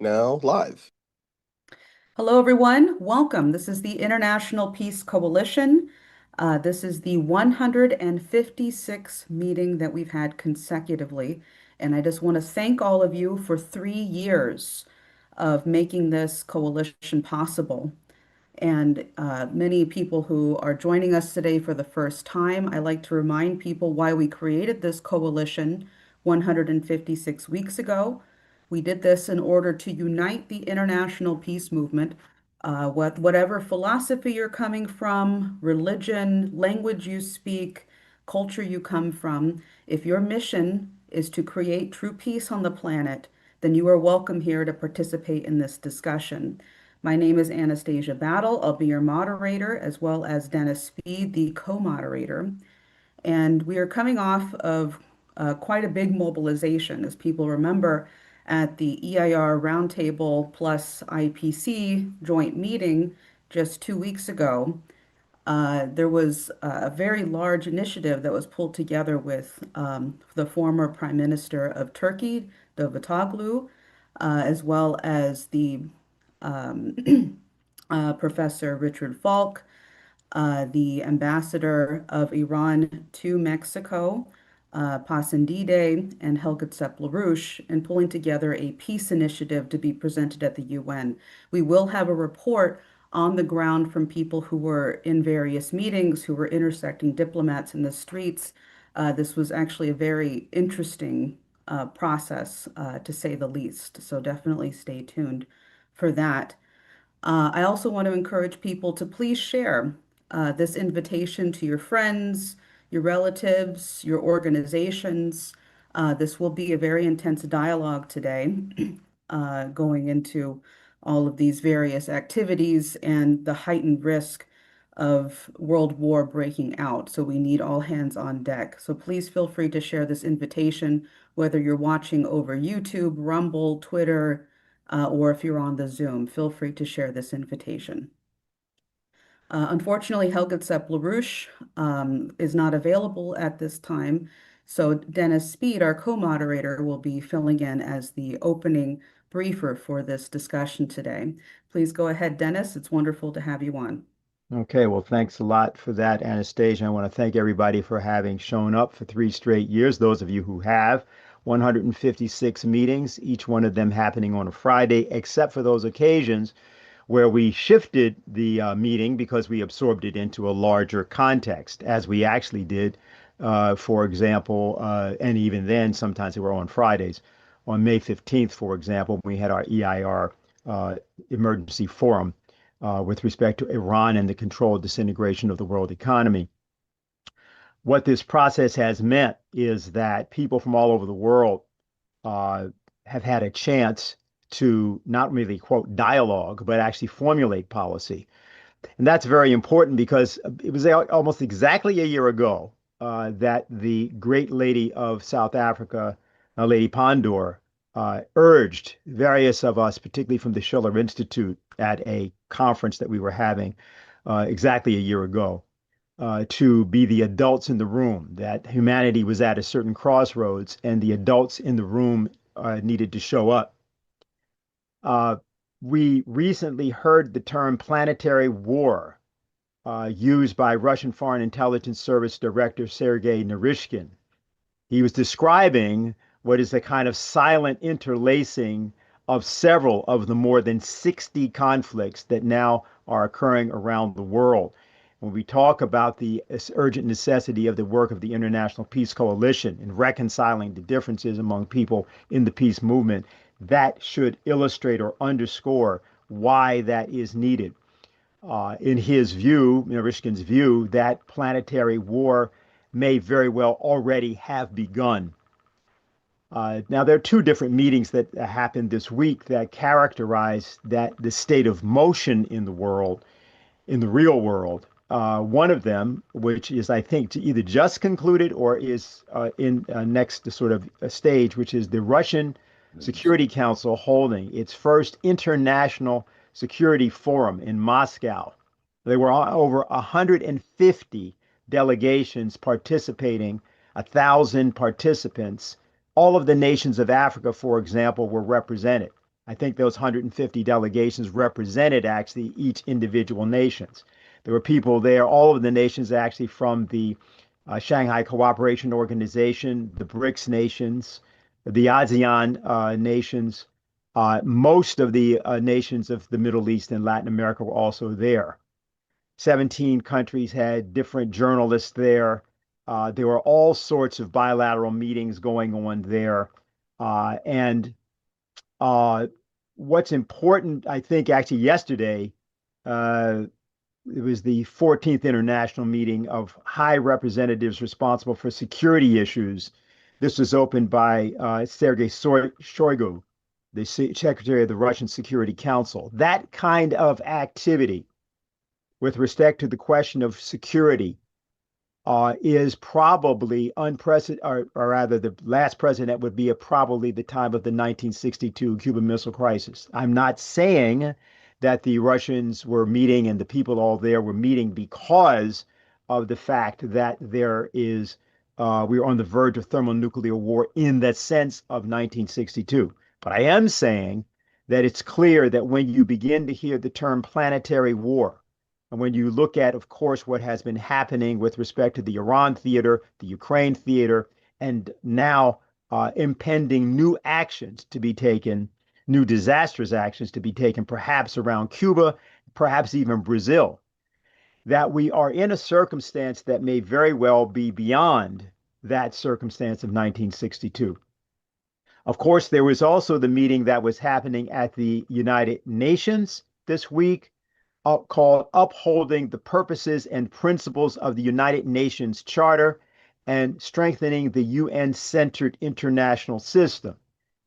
Now live. Hello, everyone. Welcome. This is the International Peace Coalition. This is the 156th meeting that we've had consecutively. And I just want to thank all of you for 3 years of making this coalition possible. And many people who are joining us today for the first time, I like to remind people why we created this coalition 156 weeks ago. We did this in order to unite the international peace movement, whatever philosophy you're coming from, religion, language you speak, culture you come from. If your mission is to create true peace on the planet, then you are welcome here to participate in this discussion. My name is Anastasia Battle. I'll be your moderator, as well as Dennis Speed, the co-moderator. And we are coming off of quite a big mobilization. As people remember, at the EIR Roundtable plus IPC joint meeting just 2 weeks ago, there was a very large initiative that was pulled together with the former Prime Minister of Turkey, Davutoglu, as well as the Professor Richard Falk, the ambassador of Iran to Mexico, Pasindide, and Helga Zepp-LaRouche, in pulling together a peace initiative to be presented at the UN. We will have a report on the ground from people who were in various meetings, who were intersecting diplomats in the streets. This was actually a very interesting process, to say the least. So definitely stay tuned for that. I also want to encourage people to please share this invitation to your friends, your relatives, your organizations. This will be a very intense dialogue today, going into all of these various activities and the heightened risk of world war breaking out. So we need all hands on deck. So please feel free to share this invitation, whether you're watching over YouTube, Rumble, Twitter, or if you're on the Zoom, feel free to share this invitation. Unfortunately, Helga Zepp-LaRouche is not available at this time, so Dennis Speed, our co-moderator, will be filling in as the opening briefer for this discussion today. Please go ahead, Dennis. It's wonderful to have you on. Okay, well, thanks a lot for that, Anastasia. I want to thank everybody for having shown up for 3 straight years. Those of you who have 156 meetings, each one of them happening on a Friday, except for those occasions where we shifted the meeting because we absorbed it into a larger context, as we actually did, for example, and even then, sometimes they were on Fridays. On May 15th, for example, we had our EIR emergency forum with respect to Iran and the controlled disintegration of the world economy. What this process has meant is that people from all over the world have had a chance to not really, quote, dialogue, but actually formulate policy. And that's very important because it was almost exactly a year ago that the great lady of South Africa, Lady Pandor, urged various of us, particularly from the Schiller Institute, at a conference that we were having exactly a year ago, to be the adults in the room, that humanity was at a certain crossroads and the adults in the room needed to show up. We recently heard the term planetary war used by Russian Foreign Intelligence Service Director Sergei Narishkin. He was describing what is a kind of silent interlacing of several of the more than 60 conflicts that now are occurring around the world. When we talk about the urgent necessity of the work of the International Peace Coalition in reconciling the differences among people in the peace movement, that should illustrate or underscore why that is needed. In his view, Narishkin's view, that planetary war may very well already have begun. Now, there are two different meetings that happened this week that characterize the state of motion in the world, in the real world. One of them, which is, I think, to either just concluded or is in next sort of stage, which is the Russian Security Council holding its first international security forum in Moscow. There were over 150 delegations participating, 1,000 participants. All of the nations of Africa, for example, were represented. I think those 150 delegations represented actually each individual nations. There were people there, all of the nations actually from the Shanghai Cooperation Organization, the BRICS nations, the ASEAN nations, most of the nations of the Middle East and Latin America were also there. 17 countries had different journalists there. There were all sorts of bilateral meetings going on there. And what's important, I think, actually yesterday, uh, it was the 14th international meeting of high representatives responsible for security issues. This was opened by Sergei Shoigu, the secretary of the Russian Security Council. That kind of activity with respect to the question of security is probably unprecedented, or rather, the last president would be probably the time of the 1962 Cuban Missile Crisis. I'm not saying that the Russians were meeting and the people all there were meeting because of the fact that we're on the verge of thermonuclear war in the sense of 1962. But I am saying that it's clear that when you begin to hear the term planetary war, and when you look at, of course, what has been happening with respect to the Iran theater, the Ukraine theater, and now impending new actions to be taken, new disastrous actions to be taken, perhaps around Cuba, perhaps even Brazil, that we are in a circumstance that may very well be beyond that circumstance of 1962. Of course, there was also the meeting that was happening at the United Nations this week called Upholding the Purposes and Principles of the United Nations Charter and Strengthening the UN-Centered International System.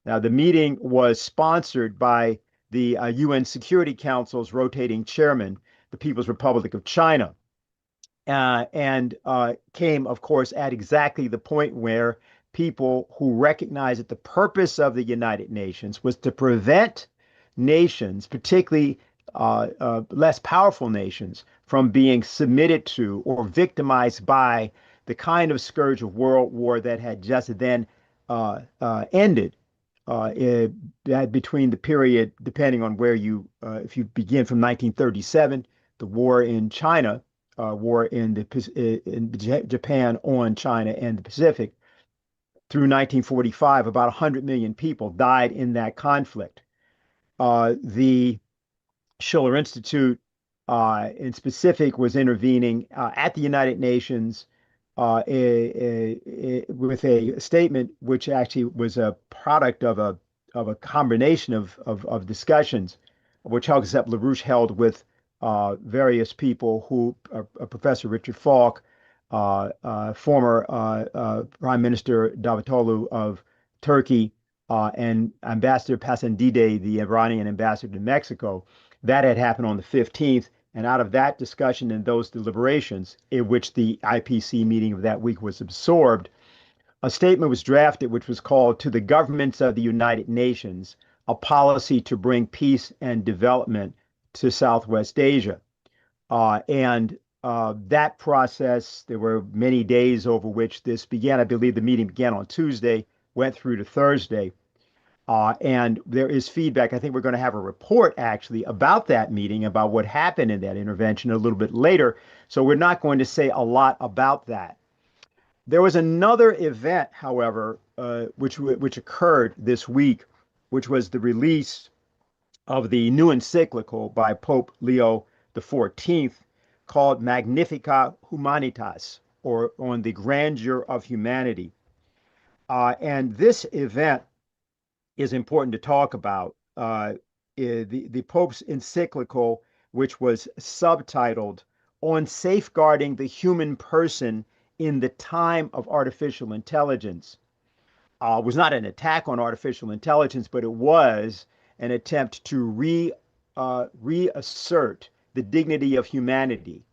Now, the meeting was sponsored by the UN Security Council's rotating chairman, the People's Republic of China, and came, of course, at exactly the point where people who recognize that the purpose of the United Nations was to prevent nations, particularly less powerful nations, from being submitted to or victimized by the kind of scourge of world war that had just then ended between the period, depending on where if you begin from 1937, the war in China, war in Japan on China and the Pacific, through 1945, about 100 million people died in that conflict. The Schiller Institute, in specific, was intervening at the United Nations with a statement which actually was a product of a combination of discussions, which Helga Zepp-LaRouche held with various people who, Professor Richard Falk, former Prime Minister Davutoglu of Turkey, and Ambassador Pasandide, the Iranian ambassador to Mexico. That had happened on the 15th. And out of that discussion and those deliberations, in which the IPC meeting of that week was absorbed, a statement was drafted which was called "To the Governments of the United Nations, a Policy to Bring Peace and Development to Southwest Asia." And that process, there were many days over which this began. I believe the meeting began on Tuesday, went through to Thursday. And there is feedback. I think we're going to have a report actually about that meeting, about what happened in that intervention a little bit later. So we're not going to say a lot about that. There was another event, however, which occurred this week, which was the release of the new encyclical by Pope Leo XIV called Magnificat Humanitas, or On the Grandeur of Humanity. And this event is important to talk about. The Pope's encyclical, which was subtitled "On Safeguarding the Human Person in the Time of Artificial Intelligence," was not an attack on artificial intelligence, but it was an attempt to reassert the dignity of humanity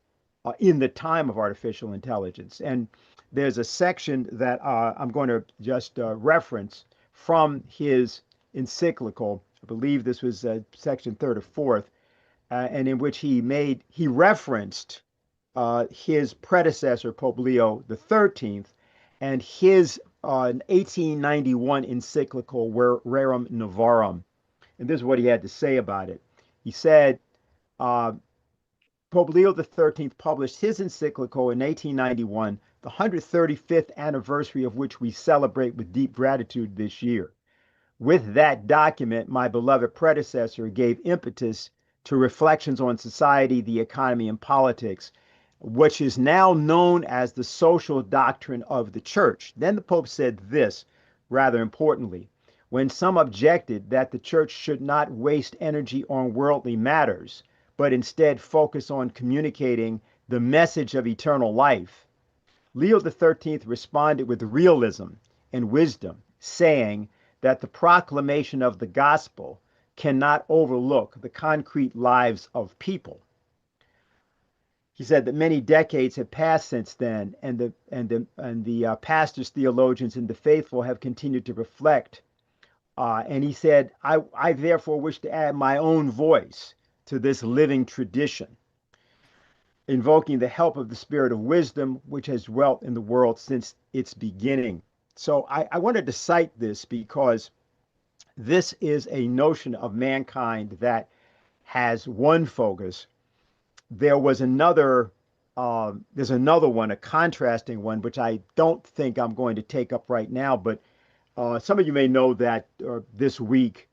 in the time of artificial intelligence. And there's a section that I'm going to just reference from his encyclical. I believe this was section third or fourth, and in which he referenced his predecessor, Pope Leo XIII, and his 1891 encyclical Rerum Novarum. And this is what he had to say about it. He said, uh, Pope Leo XIII published his encyclical in 1891, the 135th anniversary of which we celebrate with deep gratitude this year. With that document, my beloved predecessor gave impetus to reflections on society, the economy, and politics, which is now known as the social doctrine of the church. Then the Pope said this, rather importantly, when some objected that the church should not waste energy on worldly matters, but instead focus on communicating the message of eternal life, Leo XIII responded with realism and wisdom, saying that the proclamation of the gospel cannot overlook the concrete lives of people. He said that many decades have passed since then, and the pastors, theologians, and the faithful have continued to reflect. And he said, I therefore wish to add my own voice to this living tradition, invoking the help of the spirit of wisdom, which has dwelt in the world since its beginning. So I wanted to cite this because this is a notion of mankind that has one focus. There was there's another one, a contrasting one, which I don't think I'm going to take up right now, but some of you may know that this week,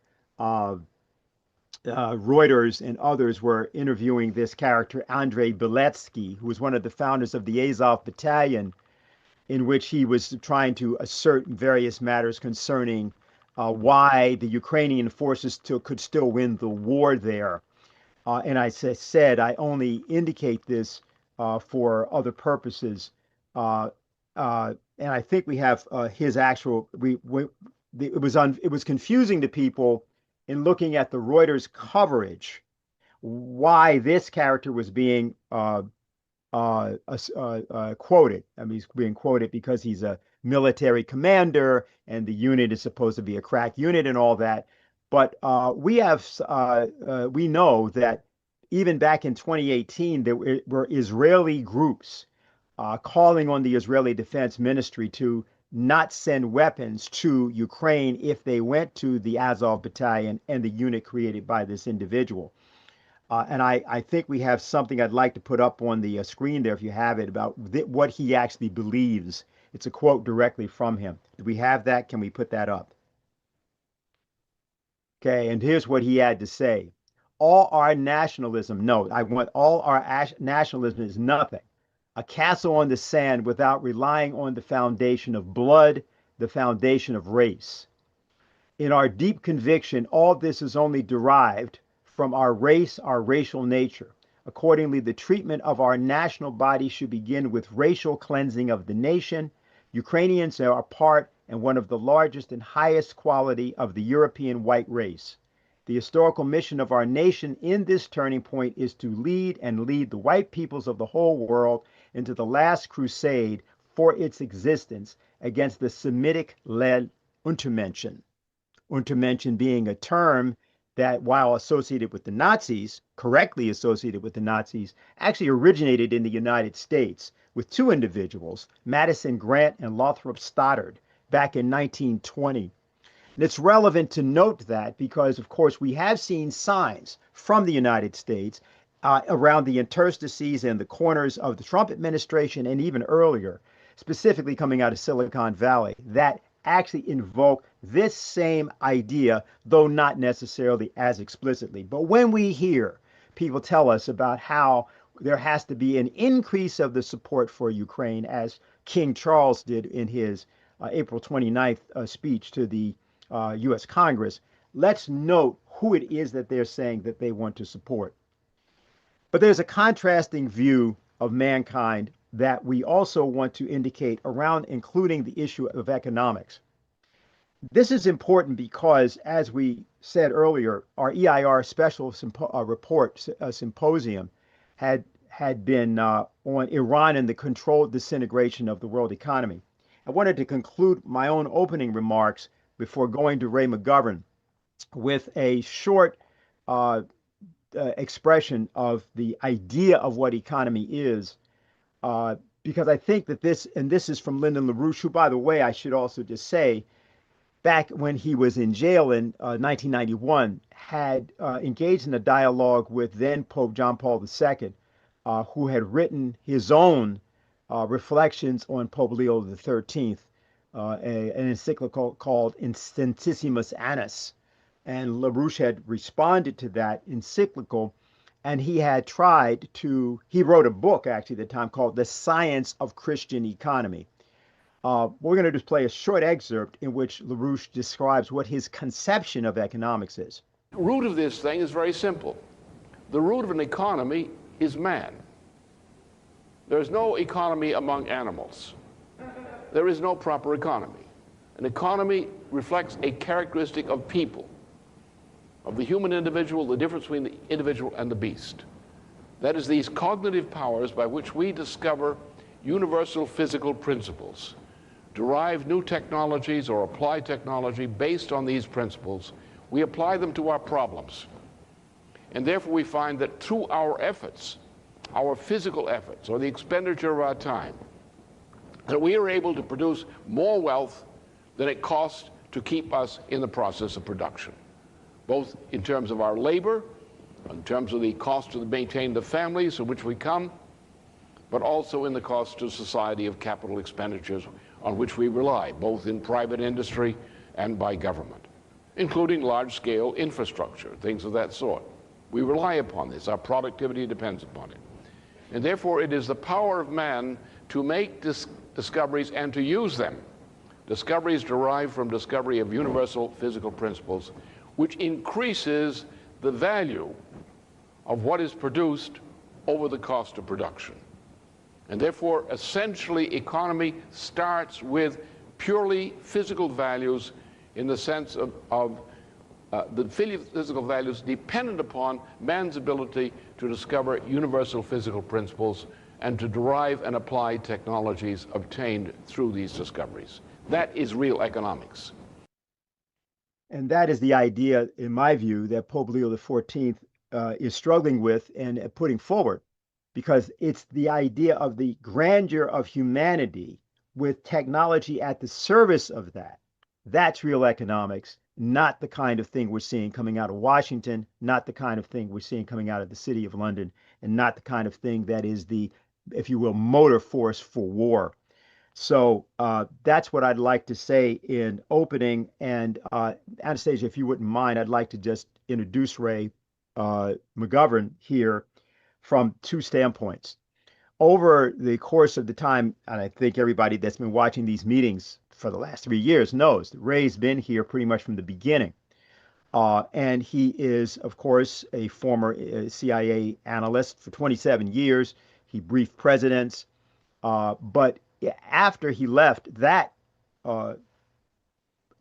Reuters and others were interviewing this character, Andrei Beletsky, who was one of the founders of the Azov Battalion, in which he was trying to assert various matters concerning why the Ukrainian forces could still win the war there. And I said, I only indicate this for other purposes. And I think we have his actual, it was confusing to people in looking at the Reuters coverage, why this character was being quoted. I mean, he's being quoted because he's a military commander and the unit is supposed to be a crack unit and all that. But we know that even back in 2018, there were Israeli groups calling on the Israeli Defense Ministry to not send weapons to Ukraine if they went to the Azov Battalion and the unit created by this individual. And I think we have something I'd like to put up on the screen there if you have it about what he actually believes. It's a quote directly from him. Do we have that? Can we put that up? Okay, and here's what he had to say. All our nationalism, no, I want all our nationalism is nothing. A castle on the sand without relying on the foundation of blood, the foundation of race. In our deep conviction, all this is only derived from our race, our racial nature. Accordingly, the treatment of our national body should begin with racial cleansing of the nation. Ukrainians are part and one of the largest and highest quality of the European white race. The historical mission of our nation in this turning point is to lead the white peoples of the whole world into the last crusade for its existence against the Semitic-led Untermenschen. Untermenschen being a term that, while associated with the Nazis, correctly associated with the Nazis, actually originated in the United States with two individuals, Madison Grant and Lothrop Stoddard, back in 1920. And it's relevant to note that because, of course, we have seen signs from the United States around the interstices and the corners of the Trump administration and even earlier, specifically coming out of Silicon Valley, that actually invoke this same idea, though not necessarily as explicitly. But when we hear people tell us about how there has to be an increase of the support for Ukraine, as King Charles did in his April 29th speech to the U.S. Congress, let's note who it is that they're saying that they want to support. But there's a contrasting view of mankind that we also want to indicate around including the issue of economics. This is important because, as we said earlier, our EIR special report symposium had been on Iran and the controlled disintegration of the world economy. I wanted to conclude my own opening remarks before going to Ray McGovern with a short expression of the idea of what economy is, because I think that this is from Lyndon LaRouche, who, by the way, I should also just say, back when he was in jail in 1991, had engaged in a dialogue with then Pope John Paul II, who had written his own reflections on Pope Leo XIII, an encyclical called Instantisimus Annus. And LaRouche had responded to that encyclical, and he had tried to, he wrote a book actually at the time called The Science of Christian Economy. We're going to just play a short excerpt in which LaRouche describes what his conception of economics is. The root of this thing is very simple. The root of an economy is man. There's no economy among animals. There is no proper economy. An economy reflects a characteristic of people, of the human individual, the difference between the individual and the beast. That is, these cognitive powers by which we discover universal physical principles, derive new technologies or apply technology based on these principles. We apply them to our problems. And therefore we find that through our efforts, our physical efforts, or the expenditure of our time, that we are able to produce more wealth than it costs to keep us in the process of production, both in terms of our labor, in terms of the cost to maintain the families in which we come, but also in the cost to society of capital expenditures on which we rely, both in private industry and by government, including large-scale infrastructure, things of that sort. We rely upon this. Our productivity depends upon it. And therefore, it is the power of man to make discoveries and to use them. Discoveries derived from discovery of universal physical principles, which increases the value of what is produced over the cost of production. And therefore, essentially, economy starts with purely physical values in the sense of the physical values dependent upon man's ability to discover universal physical principles and to derive and apply technologies obtained through these discoveries. That is real economics. And that is the idea, in my view, that Pope Leo XIV is struggling with and putting forward, because it's the idea of the grandeur of humanity with technology at the service of that. That's real economics, not the kind of thing we're seeing coming out of Washington, not the kind of thing we're seeing coming out of the City of London, and not the kind of thing that is the, if you will, motor force for war. So that's what I'd like to say in opening. And Anastasia, if you wouldn't mind, I'd like to just introduce Ray McGovern here from two standpoints. Over the course of the time, and I think everybody that's been watching these meetings for the last 3 years knows that Ray's been here pretty much from the beginning. And he is, of course, a former CIA analyst for 27 years. He briefed presidents. But after he left that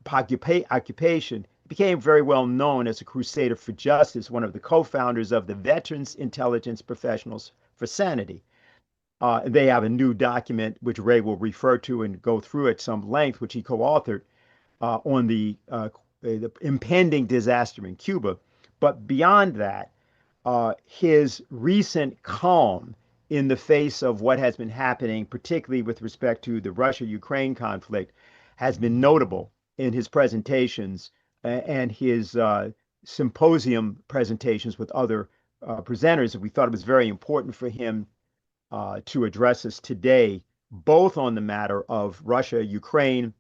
occupation, he became very well known as a crusader for justice, one of the co-founders of the Veterans Intelligence Professionals for Sanity. They have a new document, which Ray will refer to and go through at some length, which he co-authored on the impending disaster in Cuba. But beyond that, his recent calm in the face of what has been happening, particularly with respect to the Russia-Ukraine conflict, has been notable in his presentations and his symposium presentations with other presenters. And we thought it was very important for him to address us today, both on the matter of Russia, Ukraine,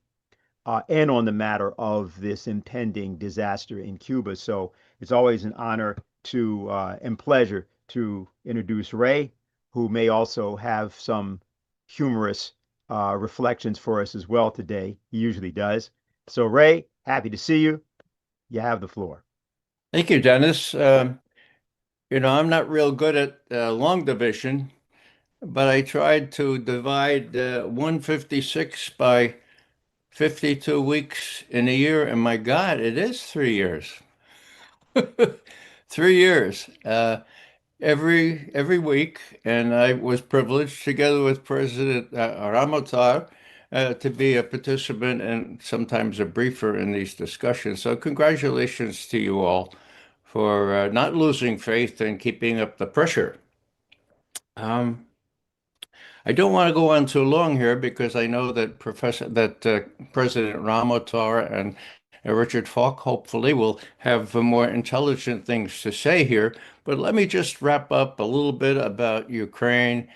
and on the matter of this impending disaster in Cuba. So it's always an honor to and pleasure to introduce Ray, who may also have some humorous reflections for us as well today. He usually does. So Ray, happy to see you. You have the floor. Thank you, Dennis. I'm not real good at long division, but I tried to divide 156 by 52 weeks in a year, and my God, it is 3 years. 3 years every week, and I was privileged, together with President Ramotar, to be a participant and sometimes a briefer in these discussions. So congratulations to you all for not losing faith and keeping up the pressure. I don't want to go on too long here because I know that President Ramotar and Richard Falk hopefully will have more intelligent things to say here. But let me just wrap up a little bit about Ukraine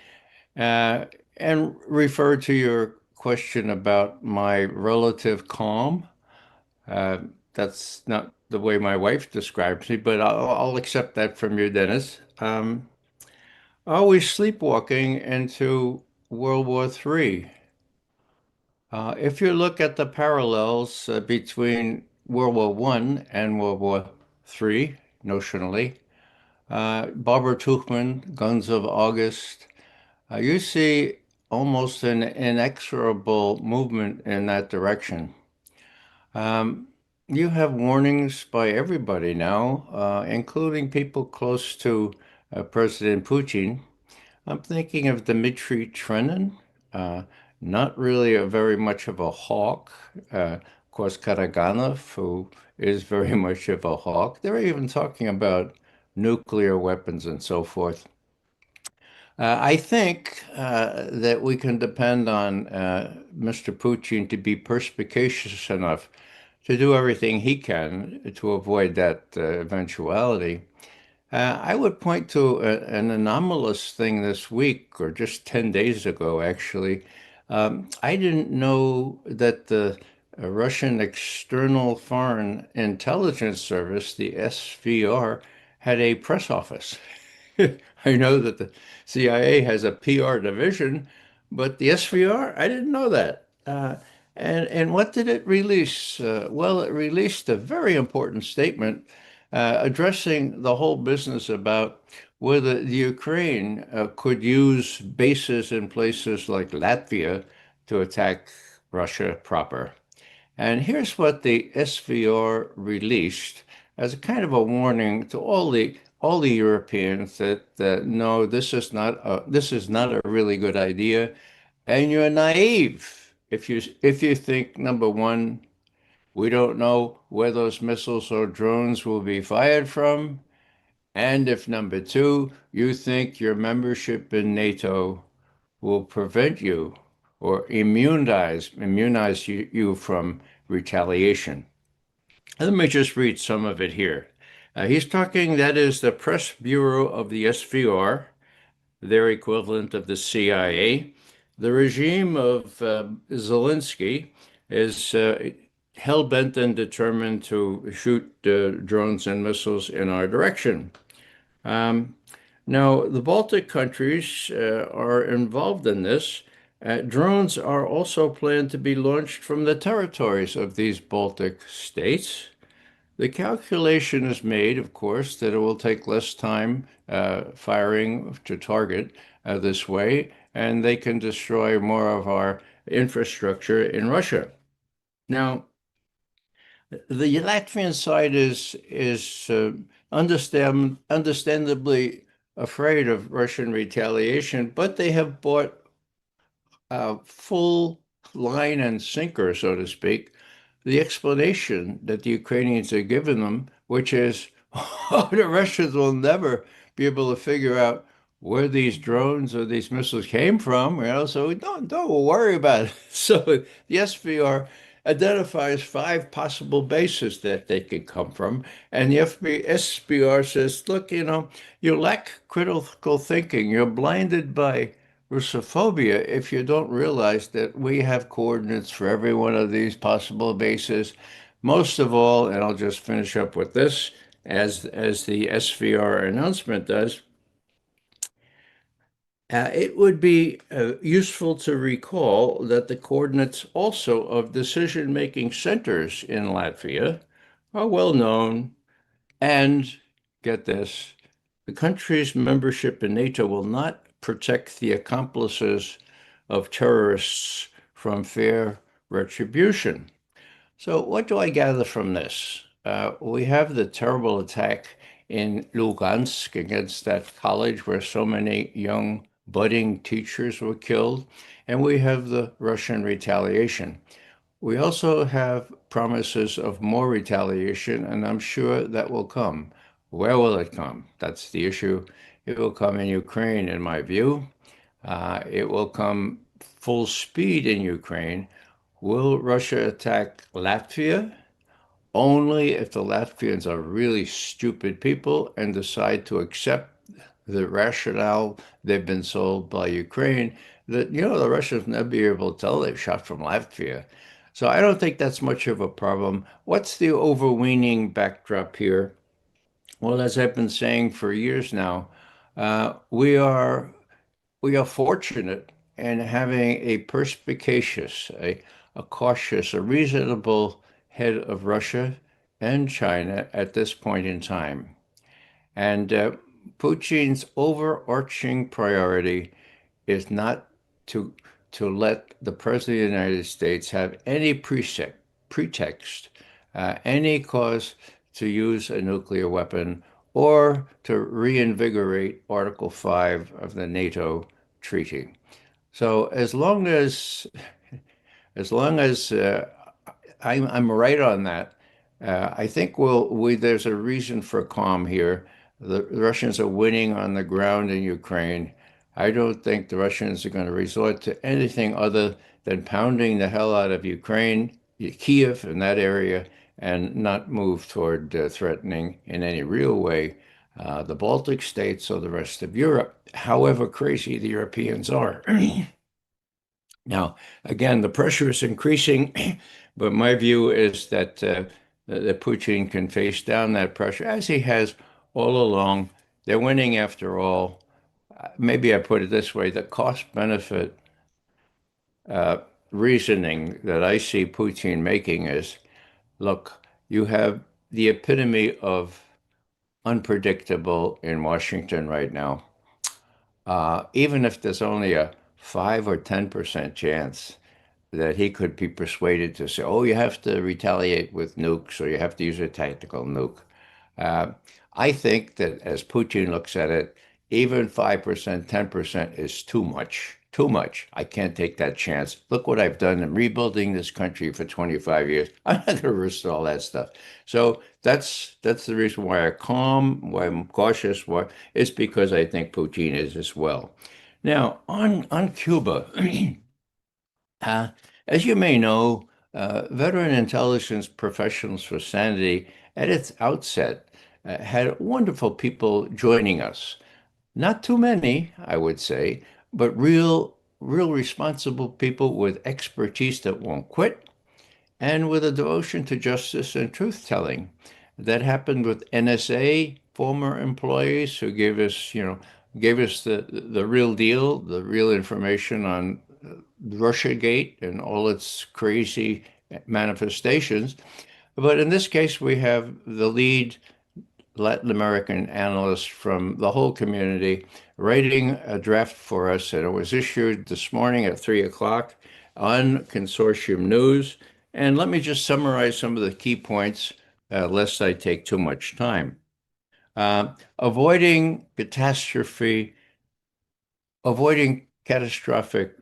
uh, and refer to your question about my relative calm. Uh, that's not the way my wife describes me, but I'll accept that from you, Dennis. Are we sleepwalking into World War III? If you look at the parallels between World War One and World War III, notionally, Barbara Tuchman, Guns of August, you see almost an inexorable movement in that direction. Um, you have warnings by everybody now, including people close to President Putin. I'm thinking of Dmitry Trenin, uh, not really very much of a hawk. Of course, Karaganov, who is very much of a hawk. They're even talking about nuclear weapons and so forth. I think that we can depend on Mr. Putin to be perspicacious enough to do everything he can to avoid that eventuality. I would point to an anomalous thing this week, or just 10 days ago, actually. I didn't know that the Russian External Foreign Intelligence Service, the SVR, had a press office. I know that the CIA has a PR division, but the SVR, I didn't know that. And what did it release? Well, it released a very important statement addressing the whole business about whether the Ukraine could use bases in places like Latvia to attack Russia proper. And here's what the SVR released as a kind of a warning to all the Europeans that no, this is not a really good idea, and you're naive if you think number one, we don't know where those missiles or drones will be fired from, and if number two, you think your membership in NATO will prevent you or immunize you from retaliation. Let me just read some of it here. He's talking, that is the press bureau of the SVR, their equivalent of the CIA. The regime of Zelensky is hell-bent and determined to shoot drones and missiles in our direction. Um, Now, the Baltic countries are involved in this. Drones are also planned to be launched from the territories of these Baltic states. The calculation is made, of course, that it will take less time firing to target this way, and they can destroy more of our infrastructure in Russia. Now, the Latvian side is understandably afraid of Russian retaliation, but they have bought full line and sinker, so to speak, the explanation that the Ukrainians are giving them, which is, oh, the Russians will never be able to figure out where these drones or these missiles came from, so don't worry about it. So the SVR identifies 5 possible bases that they could come from, and the SVR says, look, you lack critical thinking. You're blinded by Russophobia if you don't realize that we have coordinates for every one of these possible bases. Most of all, and I'll just finish up with this, as the SVR announcement does, it would be useful to recall that the coordinates also of decision-making centers in Latvia are well known, and get this, the country's membership in NATO will not protect the accomplices of terrorists from fair retribution. So what do I gather from this? We have the terrible attack in Lugansk against that college where so many young budding teachers were killed, and we have the Russian retaliation. We also have promises of more retaliation, and I'm sure that will come. Where will it come? That's the issue. It will come in Ukraine, in my view. It will come full speed in Ukraine. Will Russia attack Latvia? Only if the Latvians are really stupid people and decide to accept the rationale they've been sold by Ukraine that, the Russians will never be able to tell they've shot from Latvia. So I don't think that's much of a problem. What's the overweening backdrop here? Well, as I've been saying for years now, we are fortunate in having a perspicacious, a cautious, a reasonable head of Russia and China at this point in time. And Putin's overarching priority is not to let the President of the United States have any pretext, any cause to use a nuclear weapon or to reinvigorate Article 5 of the NATO treaty. So as long as I'm right on that, I think there's a reason for calm here. The Russians are winning on the ground in Ukraine. I don't think the Russians are going to resort to anything other than pounding the hell out of Ukraine, Kiev, in that area, and not move toward threatening in any real way the Baltic states or the rest of Europe, however crazy the Europeans are. Now, again, the pressure is increasing, but my view is that Putin can face down that pressure, as he has all along. They're winning after all. Maybe I put it this way, the cost-benefit reasoning that I see Putin making is, look, you have the epitome of unpredictable in Washington right now. Even if there's only a 5 or 10% chance that he could be persuaded to say, oh, you have to retaliate with nukes or you have to use a tactical nuke. I think that as Putin looks at it, even 5%, 10% is too much. Too much. I can't take that chance. Look what I've done in rebuilding this country for 25 years. I'm not going to risk all that stuff. So that's the reason why I'm calm, why I'm cautious. Why it's because I think Putin is as well. Now on Cuba. Uh, as you may know, Veteran Intelligence Professionals for Sanity, at its outset, had wonderful people joining us. Not too many, I would say, but real responsible people with expertise that won't quit and with a devotion to justice and truth-telling. That happened with NSA former employees who gave us the real deal, the real information on Russiagate and all its crazy manifestations. But in this case, we have the lead Latin American analyst from the whole community writing a draft for us, and it was issued this morning at 3 o'clock on Consortium News. And let me just summarize some of the key points, lest I take too much time. Avoiding catastrophic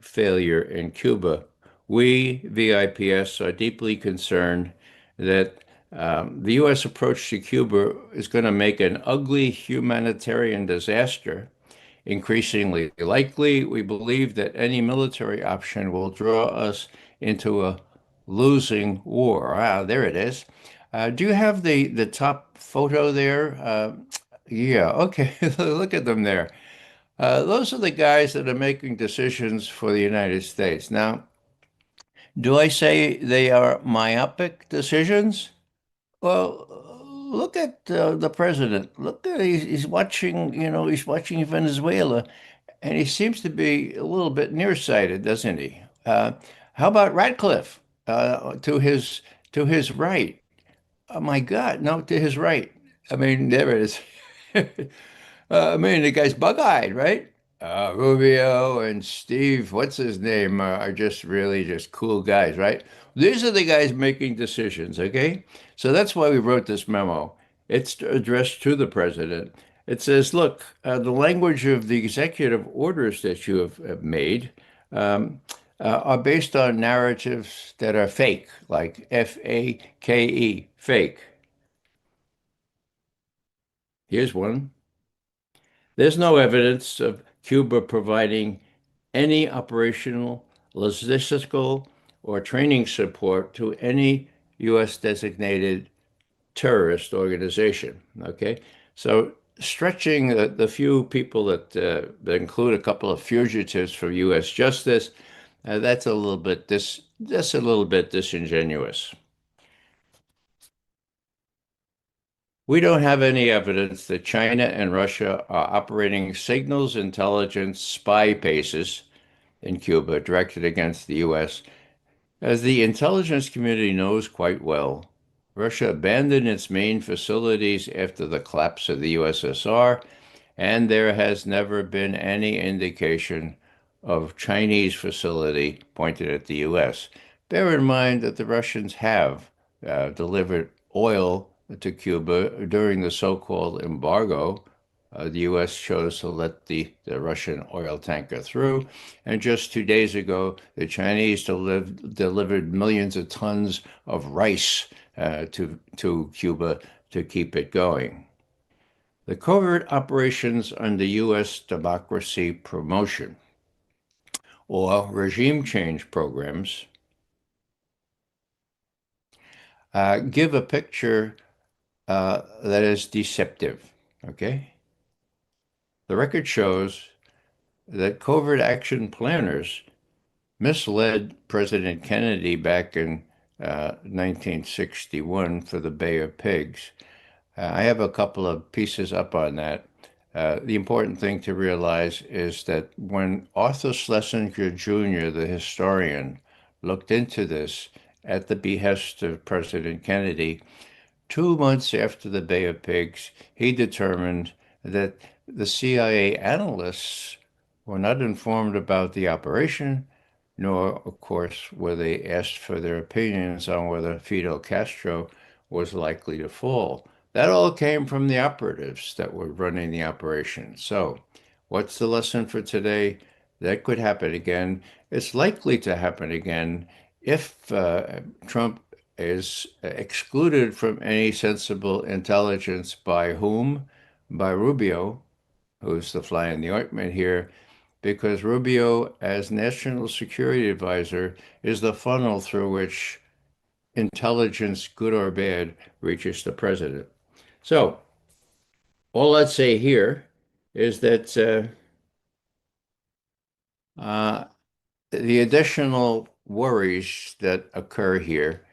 failure in Cuba, we, VIPS, are deeply concerned that the U.S. approach to Cuba is going to make an ugly humanitarian disaster increasingly likely. We believe that any military option will draw us into a losing war. Ah, there it is. Do you have the top photo there? Yeah, okay. Look at them there. Those are the guys that are making decisions for the United States. Now, do I say they are myopic decisions? Well, look at the president. Look at he's watching, he's watching Venezuela, and he seems to be a little bit nearsighted, doesn't he? How about Radcliffe to his right? Oh my God, no, to his right. I mean, there it is. I mean, the guy's bug-eyed, right? Rubio and Steve, what's his name, are just really just cool guys, right? These are the guys making decisions, okay? So that's why we wrote this memo. It's addressed to the president. It says, look, the language of the executive orders that you have made are based on narratives that are fake, like F-A-K-E, fake. Here's one. There's no evidence of Cuba providing any operational, logistical, or training support to any U.S. designated terrorist organization. Okay, so stretching the few people that include a couple of fugitives for U.S. justice, that's a little bit that's a little bit disingenuous. We don't have any evidence that China and Russia are operating signals intelligence spy bases in Cuba directed against the U.S. As the intelligence community knows quite well, Russia abandoned its main facilities after the collapse of the USSR, and there has never been any indication of Chinese facility pointed at the U.S. Bear in mind that the Russians have delivered oil to Cuba during the so-called embargo. The U.S. chose to let the Russian oil tanker through. And just 2 days ago, the Chinese delivered millions of tons of rice to Cuba to keep it going. The covert operations under U.S. democracy promotion or regime change programs give a picture that is deceptive, okay? The record shows that covert action planners misled President Kennedy back in 1961 for the Bay of Pigs. I have a couple of pieces up on that. The important thing to realize is that when Arthur Schlesinger Jr., the historian, looked into this at the behest of President Kennedy, 2 months after the Bay of Pigs, he determined that the CIA analysts were not informed about the operation, nor, of course, were they asked for their opinions on whether Fidel Castro was likely to fall. That all came from the operatives that were running the operation. So, what's the lesson for today? That could happen again. It's likely to happen again if Trump is excluded from any sensible intelligence by whom? By Rubio, who's the fly in the ointment here, because Rubio, as National Security Advisor, is the funnel through which intelligence, good or bad, reaches the president. So, all I'd say here is that the additional worries that occur here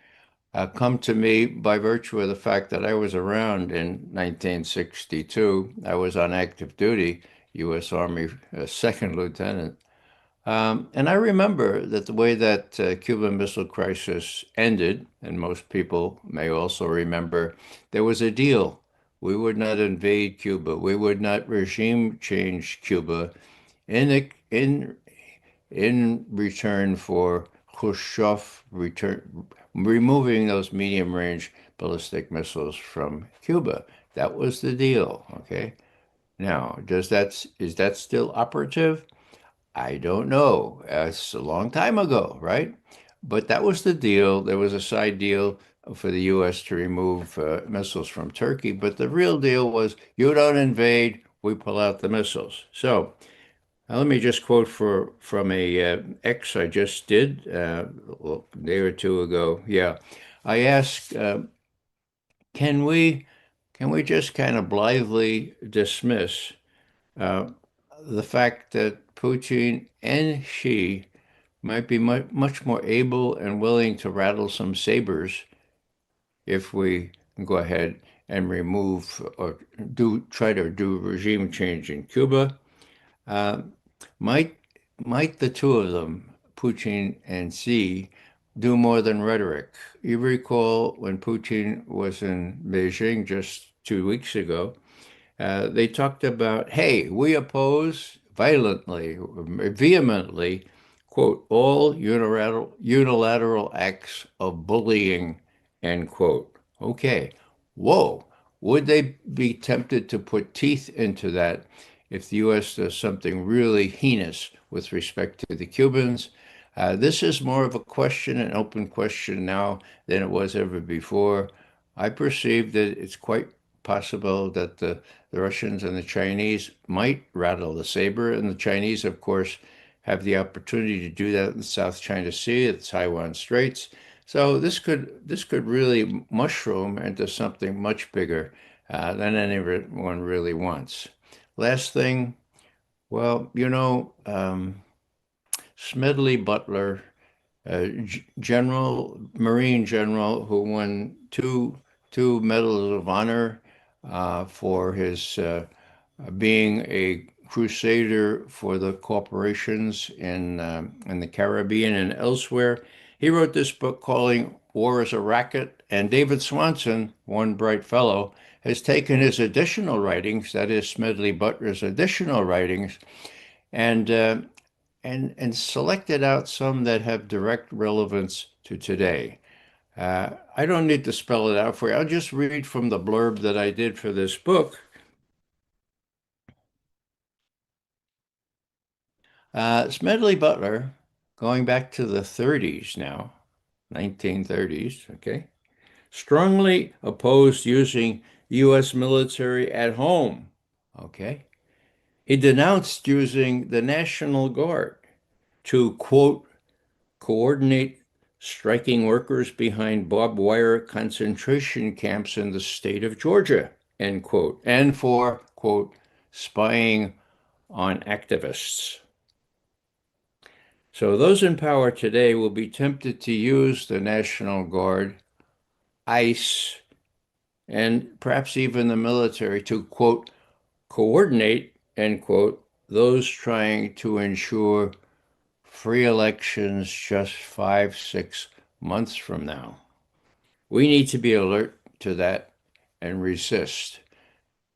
come to me by virtue of the fact that I was around in 1962. I was on active duty, U.S. Army second lieutenant. And I remember that the way that Cuban Missile Crisis ended, and most people may also remember, there was a deal. We would not invade Cuba. We would not regime change Cuba in return for Khrushchev removing those medium-range ballistic missiles from Cuba. That was the deal, okay? Now, is that still operative? I don't know. It's a long time ago, right? But that was the deal. There was a side deal for the U.S. to remove missiles from Turkey, but the real deal was you don't invade, we pull out the missiles. So let me just quote from a X I just did a day or two ago. Yeah, I asked, can we just kind of blithely dismiss the fact that Putin and Xi might be much more able and willing to rattle some sabers if we go ahead and remove or try to do regime change in Cuba? Might the two of them, Putin and Xi, do more than rhetoric? You recall when Putin was in Beijing just 2 weeks ago, they talked about, hey, we oppose violently, vehemently, quote, all unilateral acts of bullying, end quote. Okay, whoa, would they be tempted to put teeth into that if the U.S. does something really heinous with respect to the Cubans? This is more of a question, an open question now than it was ever before. I perceive that it's quite possible that the Russians and the Chinese might rattle the saber, and the Chinese, of course, have the opportunity to do that in the South China Sea, the Taiwan Straits. So this could really mushroom into something much bigger than anyone really wants. Last thing, well, Smedley Butler, Marine general who won two Medals of Honor for his being a crusader for the corporations in the Caribbean and elsewhere. He wrote this book calling War is a Racket, and David Swanson, one bright fellow, has taken his additional writings, that is Smedley Butler's additional writings, and selected out some that have direct relevance to today. I don't need to spell it out for you. I'll just read from the blurb that I did for this book. Smedley Butler, going back to the 30s now, 1930s, okay, strongly opposed using U.S. military at home, okay. He denounced using the National Guard to, quote, coordinate striking workers behind barbed wire concentration camps in the state of Georgia, end quote, and for, quote, spying on activists. So those in power today will be tempted to use the National Guard, ICE, and perhaps even the military to, quote, coordinate, end quote, those trying to ensure free elections just 5-6 months from now. We need to be alert to that and resist.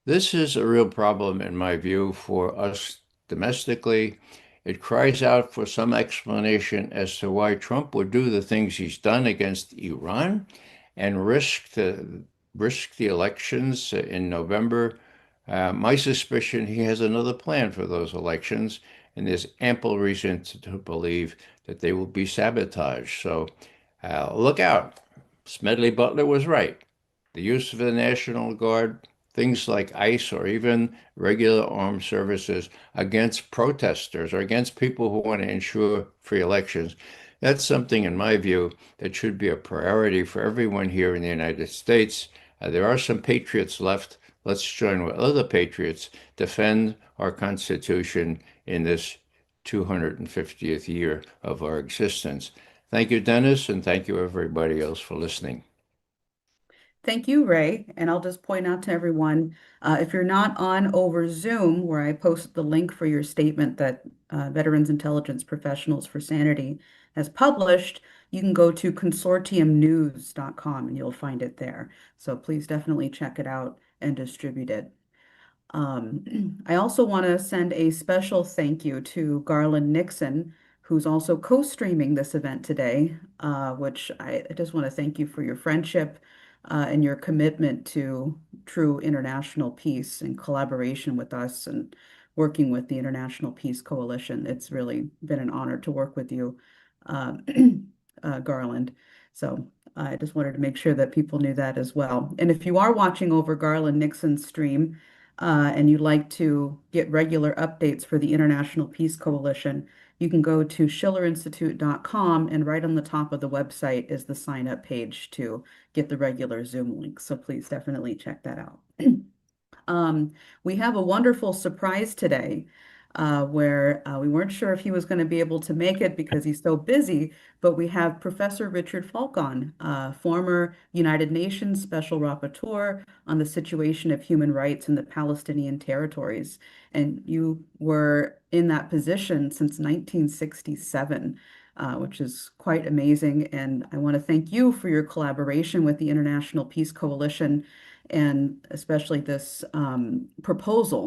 This is a real problem, in my view, for us domestically. It cries out for some explanation as to why Trump would do the things he's done against Iran and risk the elections in November. My suspicion, he has another plan for those elections, and there's ample reason to believe that they will be sabotaged. So look out. Smedley Butler was right. The use of the National Guard, things like ICE or even regular armed services against protesters or against people who want to ensure free elections, that's something, in my view, that should be a priority for everyone here in the United States. There are some patriots left. Let's join with other patriots, defend our Constitution in this 250th year of our existence. Thank you, Dennis, and thank you, everybody else, for listening. Thank you, Ray. And I'll just point out to everyone, if you're not on over Zoom, where I posted the link for your statement that Veterans Intelligence Professionals for Sanity has published, you can go to consortiumnews.com and you'll find it there. So please definitely check it out and distribute it. I also want to send a special thank you to Garland Nixon, who's also co-streaming this event today, which I just want to thank you for your friendship and your commitment to true international peace and collaboration with us and working with the International Peace Coalition. It's really been an honor to work with you, Garland. So I just wanted to make sure that people knew that as well. And if you are watching over Garland Nixon's stream and you'd like to get regular updates for the International Peace Coalition, you can go to schillerinstitute.com, and right on the top of the website is the sign up page to get the regular Zoom links. So please definitely check that out. We have a wonderful surprise today where we weren't sure if he was going to be able to make it because he's so busy, but we have Professor Richard Falk on, former United Nations Special Rapporteur on the situation of human rights in the Palestinian territories. And you were in that position since 1967. Which is quite amazing. And I want to thank you for your collaboration with the International Peace Coalition and especially this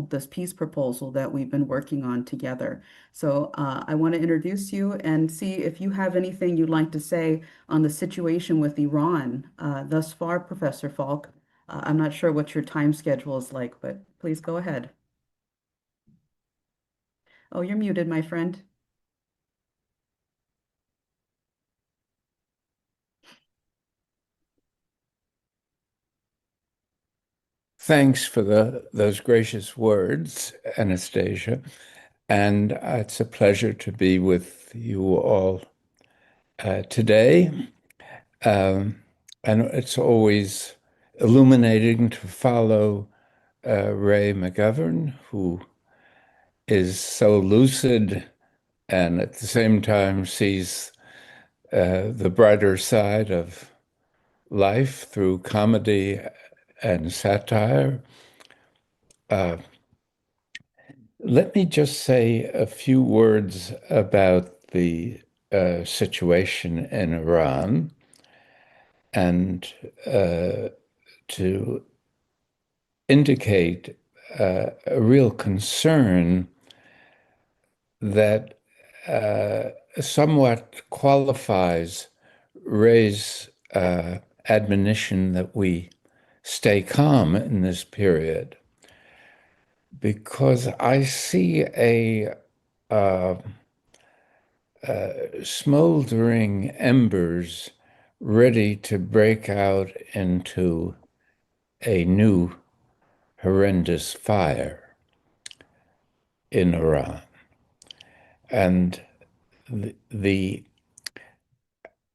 this peace proposal that we've been working on together. So I want to introduce you and see if you have anything you'd like to say on the situation with Iran thus far, Professor Falk. I'm not sure what your time schedule is like, but please go ahead. Oh, you're muted, my friend. Thanks for those gracious words, Anastasia. and it's a pleasure to be with you all today. And it's always illuminating to follow Ray McGovern, who is so lucid and at the same time sees the brighter side of life through comedy and satire. Let me just say a few words about the situation in Iran and to indicate a real concern that somewhat qualifies Ray's admonition that we stay calm in this period, because I see a smoldering embers ready to break out into a new horrendous fire in Iran. And the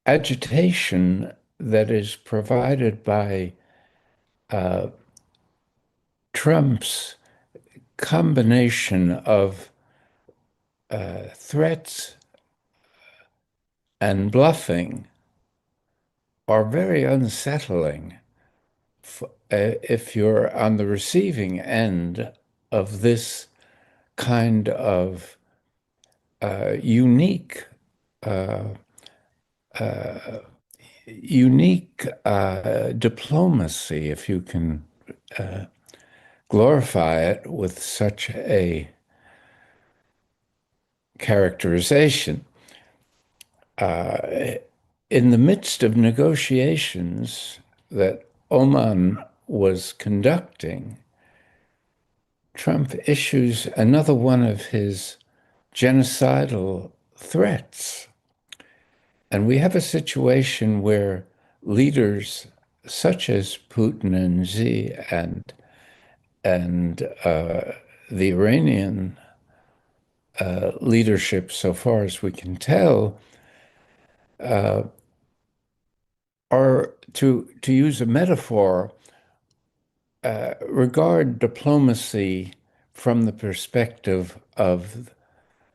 agitation that is provided by Trump's combination of threats and bluffing are very unsettling if you're on the receiving end of this kind of unique diplomacy, if you can glorify it with such a characterization. In the midst of negotiations that Oman was conducting, Trump issues another one of his genocidal threats. And we have a situation where leaders such as Putin and Xi and the Iranian leadership, so far as we can tell, are, to use a metaphor, regard diplomacy from the perspective of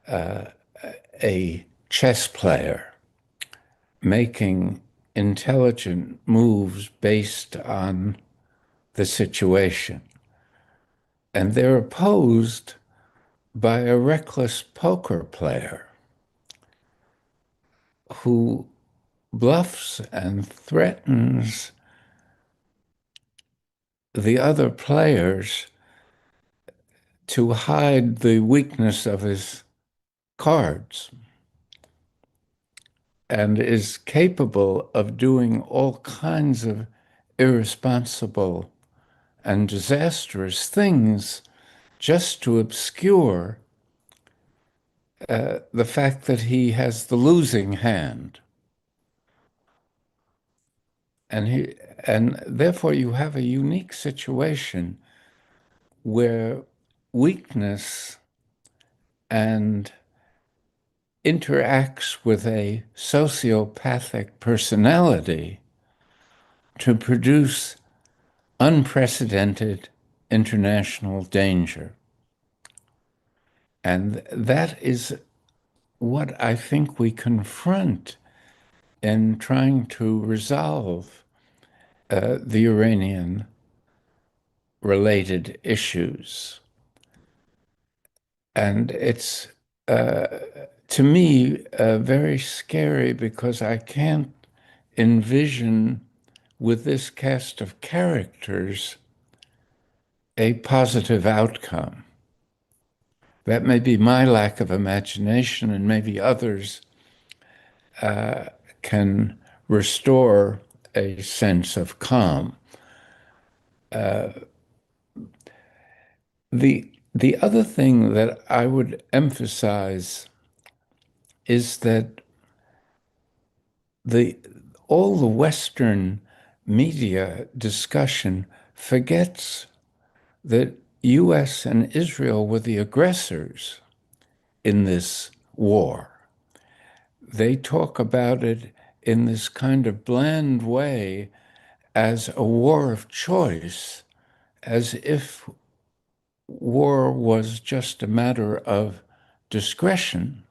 a chess player making intelligent moves based on the situation. And they're opposed by a reckless poker player who bluffs and threatens the other players to hide the weakness of his cards, and is capable of doing all kinds of irresponsible and disastrous things just to obscure the fact that he has the losing hand. And therefore you have a unique situation where weakness and interacts with a sociopathic personality to produce unprecedented international danger. And that is what I think we confront in trying to resolve the Iranian-related issues. And it's, to me, very scary, because I can't envision with this cast of characters a positive outcome. That may be my lack of imagination, and maybe others can restore a sense of calm. The other thing that I would emphasize is that all the Western media discussion forgets that US and Israel were the aggressors in this war. They talk about it in this kind of bland way as a war of choice, as if war was just a matter of discretion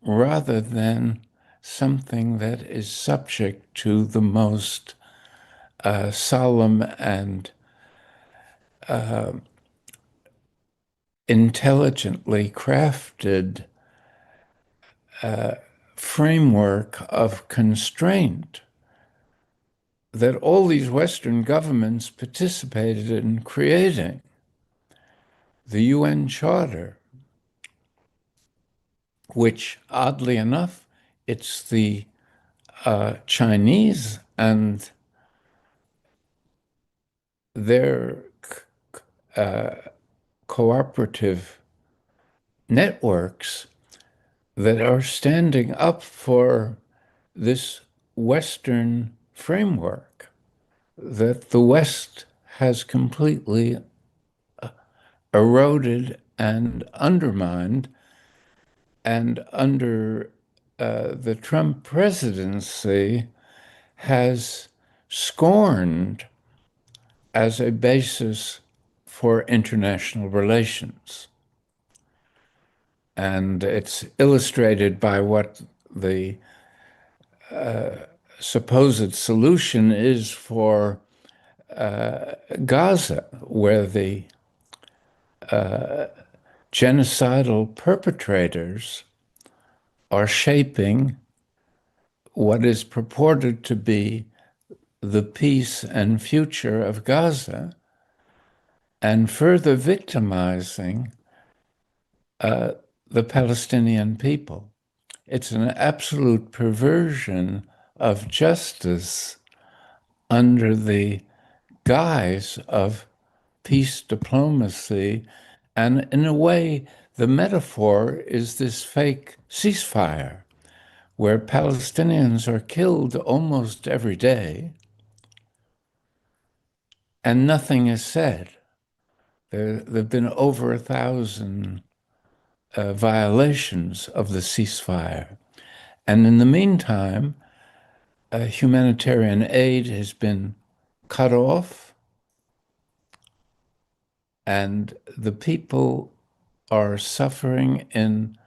rather than something that is subject to the most solemn and intelligently crafted framework of constraint that all these Western governments participated in creating. The UN Charter, which, oddly enough, it's the Chinese and their cooperative networks that are standing up for this Western framework that the West has completely eroded and undermined. And under the Trump presidency has scorned as a basis for international relations. And it's illustrated by what the supposed solution is for Gaza, where the genocidal perpetrators are shaping what is purported to be the peace and future of Gaza and further victimizing the Palestinian people. It's an absolute perversion of justice under the guise of peace diplomacy. And in a way, the metaphor is this fake ceasefire where Palestinians are killed almost every day and nothing is said. There have been over 1,000 violations of the ceasefire. And in the meantime, humanitarian aid has been cut off, and the people are suffering in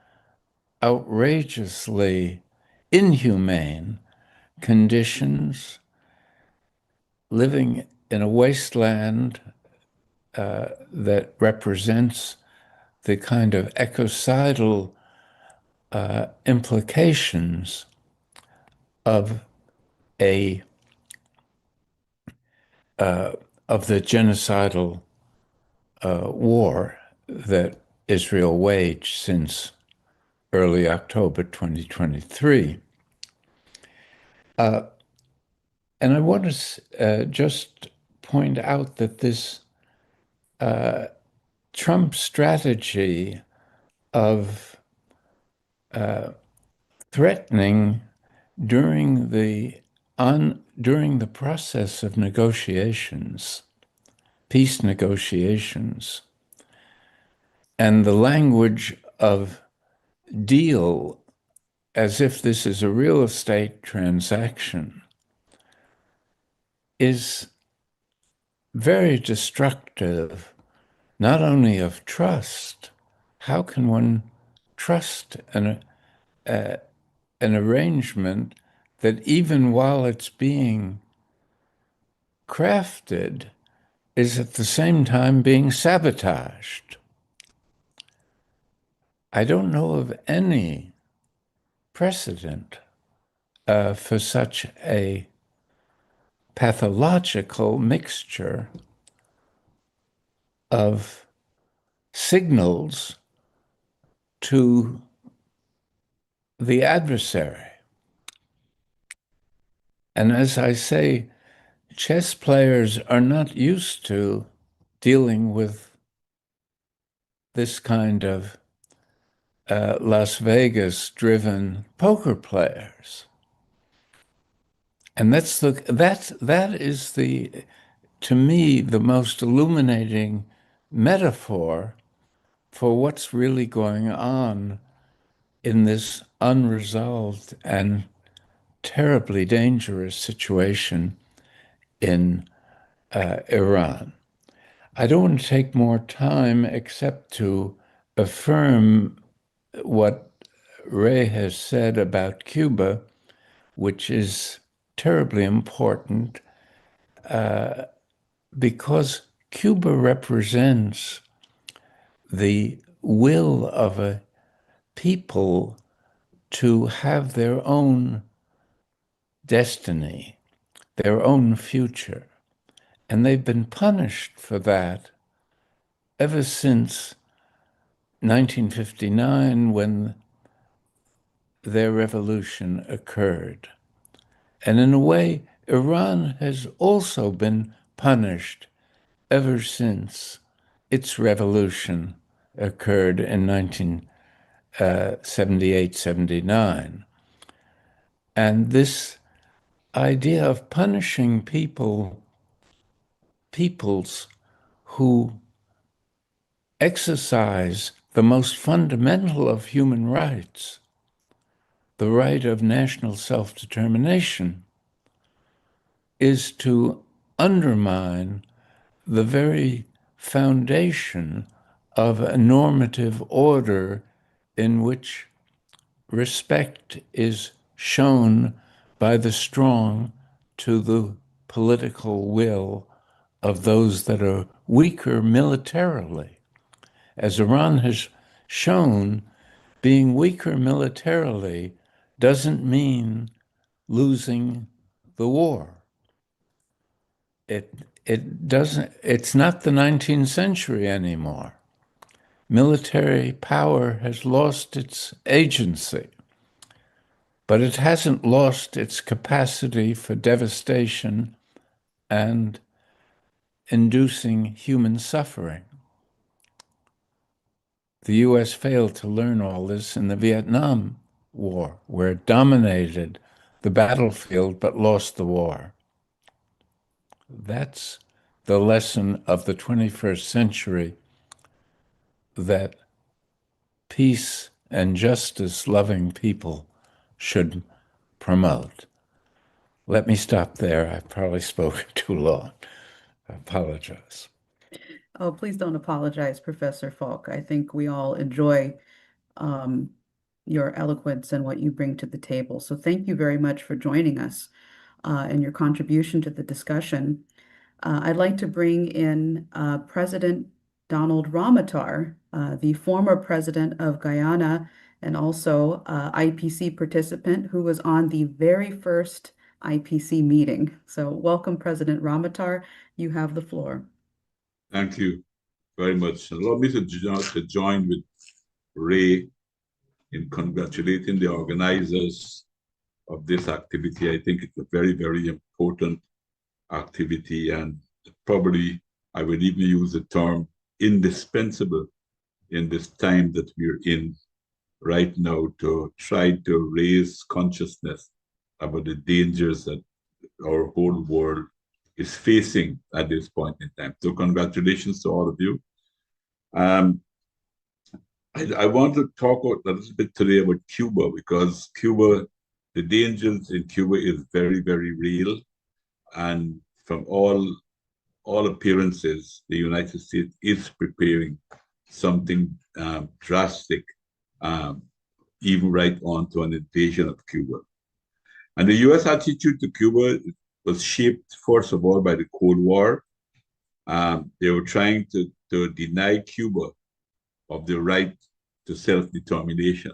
outrageously inhumane conditions, living in a wasteland that represents the kind of ecocidal implications of the genocidal war that Israel waged since early October 2023. And I want to just point out that this Trump strategy of threatening during the process of negotiations, peace negotiations, and the language of deal as if this is a real estate transaction is very destructive, not only of trust. How can one trust an arrangement that even while it's being crafted is at the same time being sabotaged? I don't know of any precedent for such a pathological mixture of signals to the adversary. And as I say, chess players are not used to dealing with this kind of Las Vegas-driven poker players. And that is to me, the most illuminating metaphor for what's really going on in this unresolved and terribly dangerous situation in Iran. I don't want to take more time except to affirm what Ray has said about Cuba, which is terribly important because Cuba represents the will of a people to have their own destiny, their own future. And they've been punished for that ever since 1959 when their revolution occurred. And in a way, Iran has also been punished ever since its revolution occurred in 1978, 79. And this idea of punishing peoples who exercise the most fundamental of human rights, the right of national self-determination, is to undermine the very foundation of a normative order in which respect is shown by the strong to the political will of those that are weaker militarily. As Iran has shown, being weaker militarily doesn't mean losing the war. It doesn't, it's not the 19th century anymore. Military power has lost its agency, but it hasn't lost its capacity for devastation and inducing human suffering. The US failed to learn all this in the Vietnam War, where it dominated the battlefield but lost the war. That's the lesson of the 21st century that peace and justice-loving people should promote. Let me stop there. I've probably spoken too long. I apologize. Oh, please don't apologize, Professor Falk. I think we all enjoy your eloquence and what you bring to the table. So thank you very much for joining us and your contribution to the discussion. I'd like to bring in President Donald Ramotar, the former president of Guyana and also IPC participant who was on the very first IPC meeting. So welcome, President Ramotar. You have the floor. Thank you very much. Allow me to join with Ray in congratulating the organizers of this activity. I think it's a very, very important activity, and probably I would even use the term indispensable in this time that we're in right now to try to raise consciousness about the dangers that our whole world is facing at this point in time. So congratulations to all of you. I want to talk a little bit today about Cuba, because Cuba, the dangers in Cuba is very, very real. And from all appearances, the United States is preparing something drastic, even right on to an invasion of Cuba. And the U.S. attitude to Cuba was shaped, first of all, by the Cold War. They were trying to deny Cuba of the right to self-determination.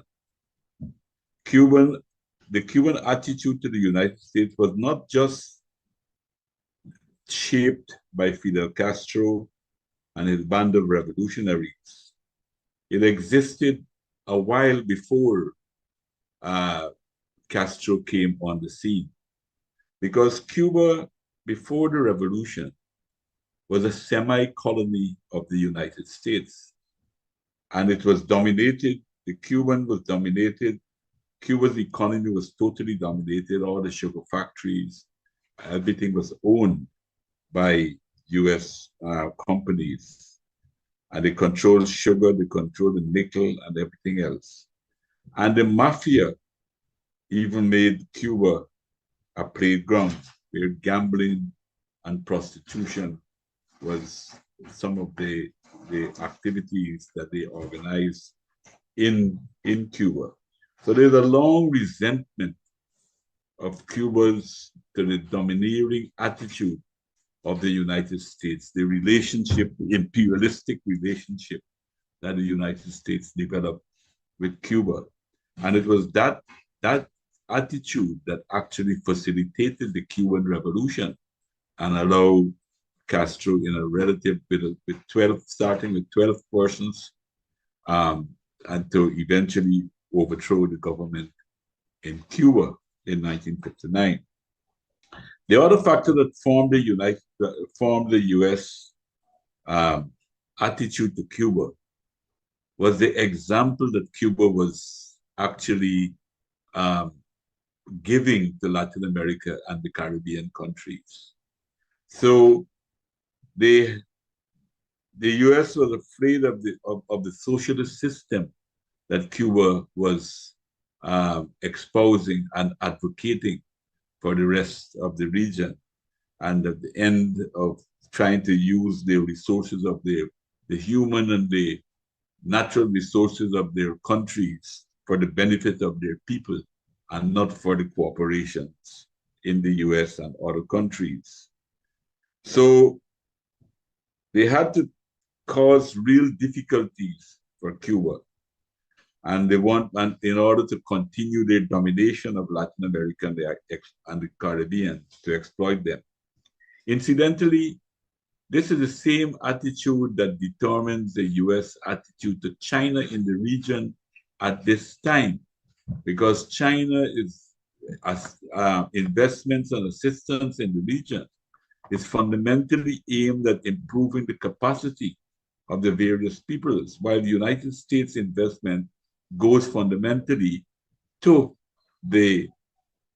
The Cuban attitude to the United States was not just shaped by Fidel Castro and his band of revolutionaries. It existed a while before Castro came on the scene, because Cuba, before the revolution, was a semi-colony of the United States. And it was dominated, Cuba's economy was totally dominated, all the sugar factories, everything was owned by US companies. And they controlled sugar, they controlled the nickel and everything else. And the mafia even made Cuba a playground where gambling and prostitution was some of the activities that they organized in Cuba. So there's a long resentment of Cuba's to the domineering attitude of the United States, the relationship, the imperialistic relationship that the United States developed with Cuba. And it was that attitude that actually facilitated the Cuban Revolution and allowed Castro in a relative with 12, starting with 12 persons, and to eventually overthrow the government in Cuba in 1959. The other factor that formed the U.S. Attitude to Cuba was the example that Cuba was actually giving to Latin America and the Caribbean countries. So the U.S. was afraid of the socialist system that Cuba was espousing and advocating for the rest of the region, and at the end of trying to use the resources of the human and the natural resources of their countries for the benefit of their people and not for the corporations in the US and other countries. So they had to cause real difficulties for Cuba. And in order to continue their domination of Latin America and the Caribbean, to exploit them. Incidentally, this is the same attitude that determines the US attitude to China in the region at this time, because China is investments and assistance in the region is fundamentally aimed at improving the capacity of the various peoples, while the United States investment goes fundamentally to the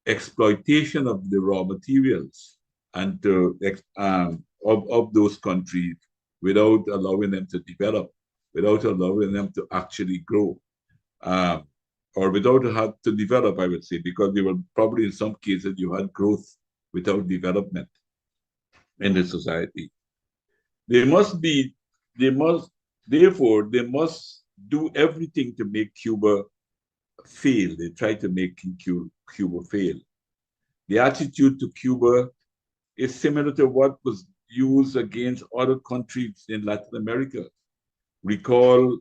exploitation of the raw materials and to of those countries without allowing them to develop, without allowing them to actually grow, or without have to develop, I would say, because they were probably in some cases you had growth without development in the society. Therefore, they must do everything to make Cuba fail. They try to make Cuba fail. The attitude to Cuba is similar to what was used against other countries in Latin America. Recall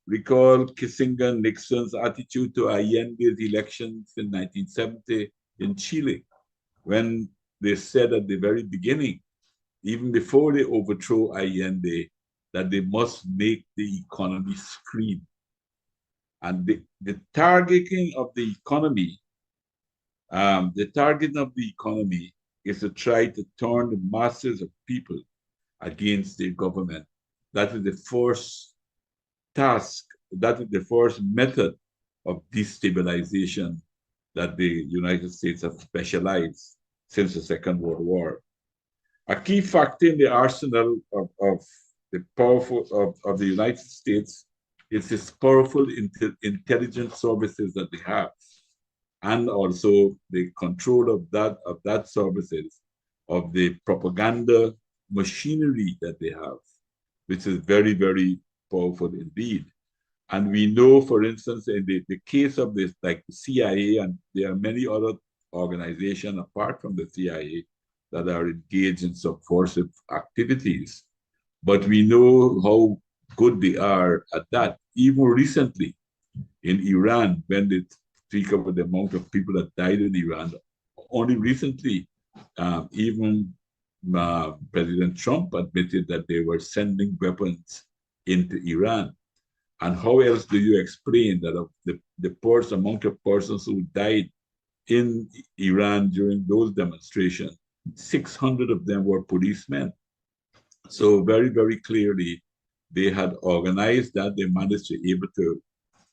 Kissinger and Nixon's attitude to Allende's elections in 1970 in Chile, when they said at the very beginning, even before they overthrow Allende, that they must make the economy scream. And the targeting of the economy, is to try to turn the masses of people against the government. That is the first task, that is the first method of destabilization that the United States have specialized since the Second World War. A key factor in the arsenal of the United States is this powerful intelligence services that they have, and also the control of that services, of the propaganda machinery that they have, which is very, very powerful indeed. And we know, for instance, in the case of this, like the CIA, and there are many other organizations apart from the CIA that are engaged in subversive activities. But we know how good they are at that. Even recently in Iran, when they speak about the amount of people that died in Iran, only recently, even President Trump admitted that they were sending weapons into Iran. And how else do you explain that of the amount of persons who died in Iran during those demonstrations, 600 of them were policemen. So very, very clearly, they had organized that. They managed to be able to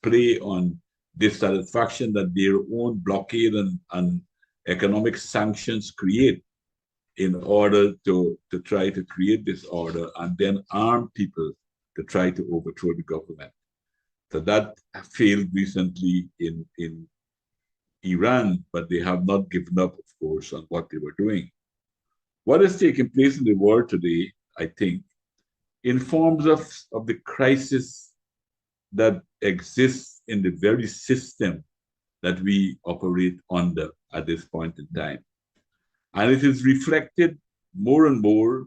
play on dissatisfaction that their own blockade and economic sanctions create in order to try to create this order and then arm people to try to overthrow the government. So that failed recently in Iran, but they have not given up, of course, on what they were doing. What is taking place in the world today, I think, informs us of the crisis that exists in the very system that we operate under at this point in time. And it is reflected more and more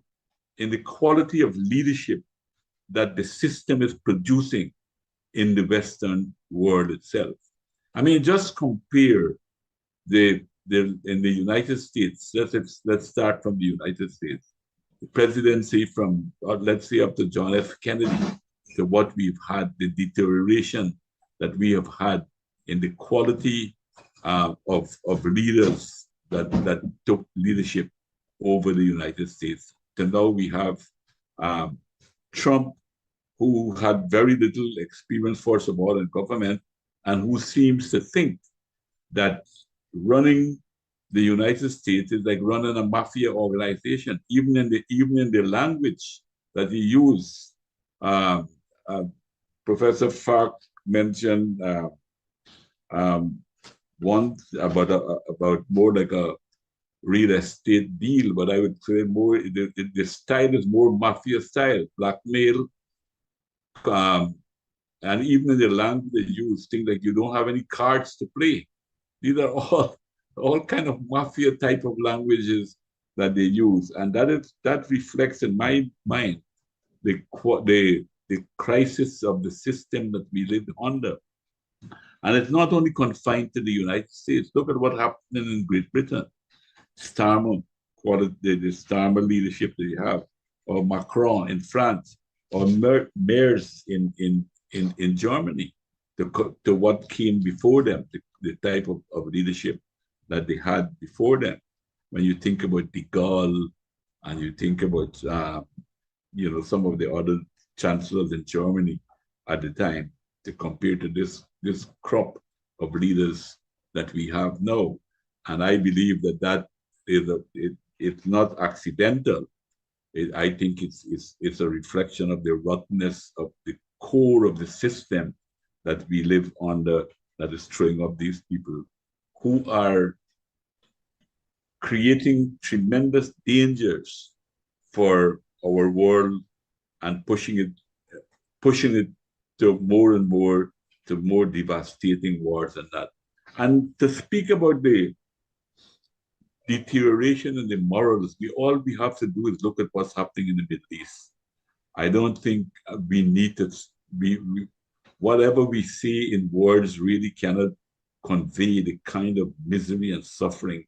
in the quality of leadership that the system is producing in the Western world itself. I mean, just compare in the United States. Let's start from the United States. The presidency from, let's say, up to John F. Kennedy, to what we've had, the deterioration that we have had in the quality of leaders that took leadership over the United States. So now we have Trump, who had very little experience, first of all, in government, and who seems to think that running the United States is like running a mafia organization, even in the language that he used. Professor Fark mentioned once about more like a real estate deal, but I would say more the style is more mafia style, blackmail, and even in the language they use, things like you don't have any cards to play. These are all kind of mafia type of languages that they use, and that reflects in my mind the crisis of the system that we live under. And it's not only confined to the United States. Look at what happened in Great Britain. Starmer, the Starmer leadership that you have, or Macron in France, or Merz in Germany, to what came before them, the type of leadership that they had before them. When you think about de Gaulle, and you think about some of the other chancellors in Germany at the time, to compare to this crop of leaders that we have now. And I believe that it's not accidental. I think it's a reflection of the rottenness of the core of the system that we live under, that is throwing up these people who are creating tremendous dangers for our world and pushing it to more and more, to more devastating wars than that. And to speak about the deterioration in the morals, all we have to do is look at what's happening in the Middle East. I don't think we need to whatever we say in words really cannot convey the kind of misery and suffering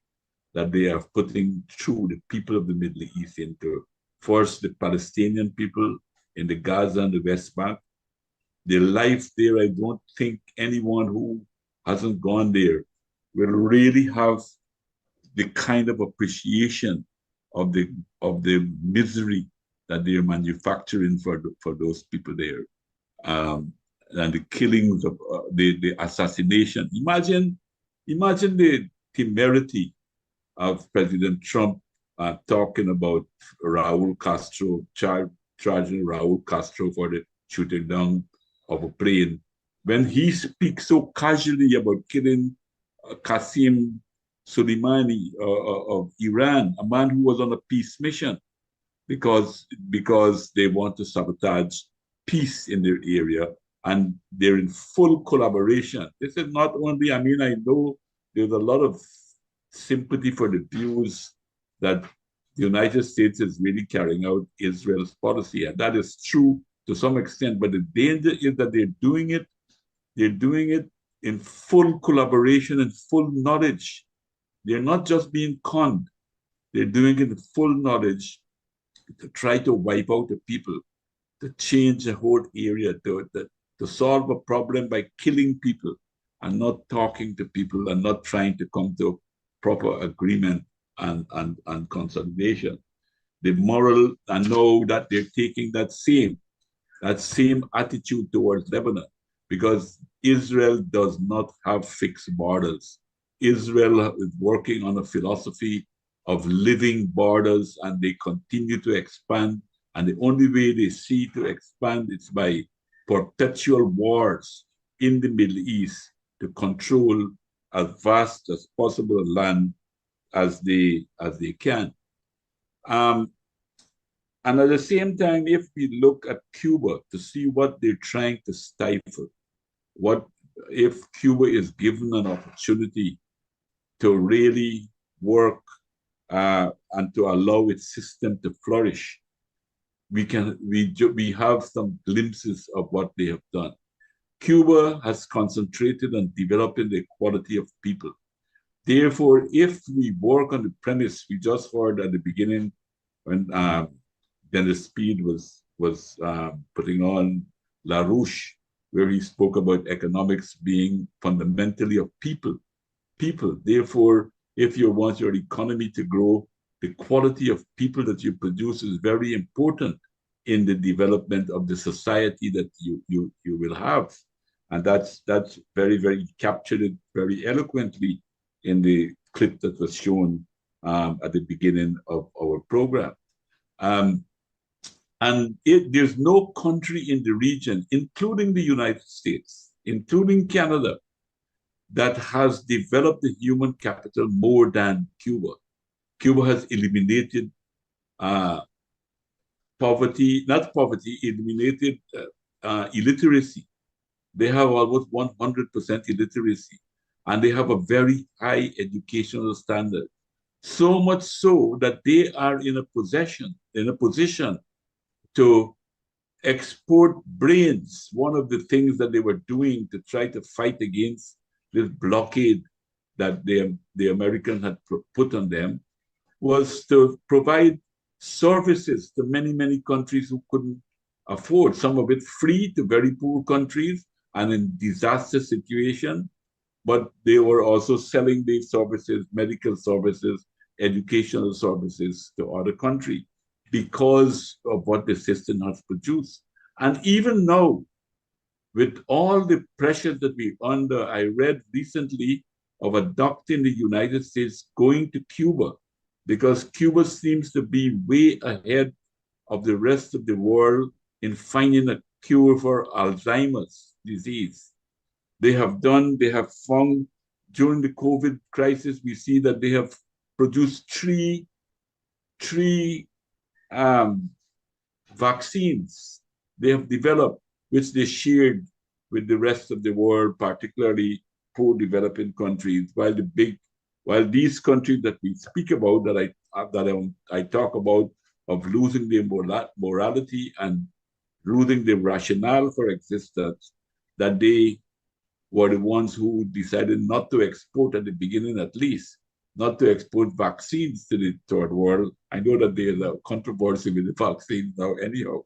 that they are putting through the people of the Middle East into. First, the Palestinian people in the Gaza and the West Bank. The life there, I don't think anyone who hasn't gone there will really have the kind of appreciation of the misery that they're manufacturing for those people there, and the killings of the assassination. Imagine the temerity of President Trump talking about Raul Castro, charging Raul Castro for the shooting down of a plane, when he speaks so casually about killing Qasem Soleimani of Iran, a man who was on a peace mission, because they want to sabotage peace in their area, and they're in full collaboration. This is not only, I mean, I know there's a lot of sympathy for the views that the United States is really carrying out Israel's policy, and that is true to some extent, but the danger is that they're doing it in full collaboration and full knowledge. They're not just being conned, they're doing it in full knowledge to try to wipe out the people, to change the whole area, to solve a problem by killing people and not talking to people and not trying to come to proper agreement and consolidation. The moral, I know that they're taking that same attitude towards Lebanon, because Israel does not have fixed borders. Israel is working on a philosophy of living borders, and they continue to expand And the only way they see to expand is by perpetual wars in the Middle East to control as vast as possible land as they can. And at the same time, if we look at Cuba to see what they're trying to stifle, what if Cuba is given an opportunity to really work and to allow its system to flourish, we have some glimpses of what they have done. Cuba has concentrated on developing the equality of people. Therefore, if we work on the premise we just heard at the beginning when Dennis Speed was putting on LaRouche, where he spoke about economics being fundamentally of people. Therefore, if you want your economy to grow, the quality of people that you produce is very important in the development of the society that you will have. And that's very, very captured it very eloquently in the clip that was shown at the beginning of our program. There's no country in the region, including the United States, including Canada, that has developed the human capital more than Cuba. Cuba has eliminated eliminated illiteracy. They have almost 100% illiteracy, and they have a very high educational standard. So much so that they are in a position to export brains. One of the things that they were doing to try to fight against this blockade that the Americans had put on them was to provide services to many, many countries who couldn't afford, some of it free to very poor countries and in disaster situations. But they were also selling these services, medical services, educational services to other countries because of what the system has produced. And even now, with all the pressure that we're under, I read recently of a doctor in the United States going to Cuba because Cuba seems to be way ahead of the rest of the world in finding a cure for Alzheimer's disease. They have found during the COVID crisis, we see that they have produced three vaccines they have developed, which they shared with the rest of the world, particularly poor developing countries, while these countries that we speak about, that I talk about, of losing their morality and losing the rationale for existence, that they were the ones who decided not to export at the beginning, at least, not to export vaccines to the third world. I know that there's a controversy with the vaccines now anyhow,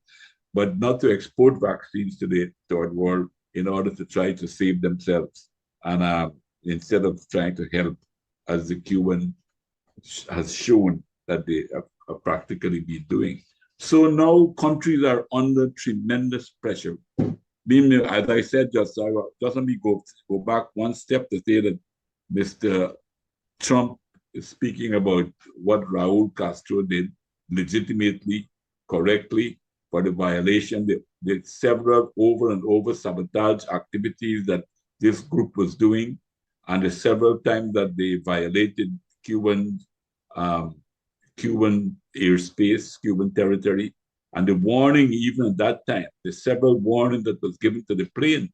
but not to export vaccines to the third world in order to try to save themselves. And instead of trying to help, as the Cuban has shown that they have practically been doing. So now countries are under tremendous pressure. As I said, just let me go back one step to say that Mr. Trump is speaking about what Raul Castro did legitimately, correctly, for the violation, the several over and over sabotage activities that this group was doing, and the several times that they violated Cuban airspace, Cuban territory, and the warning even at that time, the several warnings that was given to the plane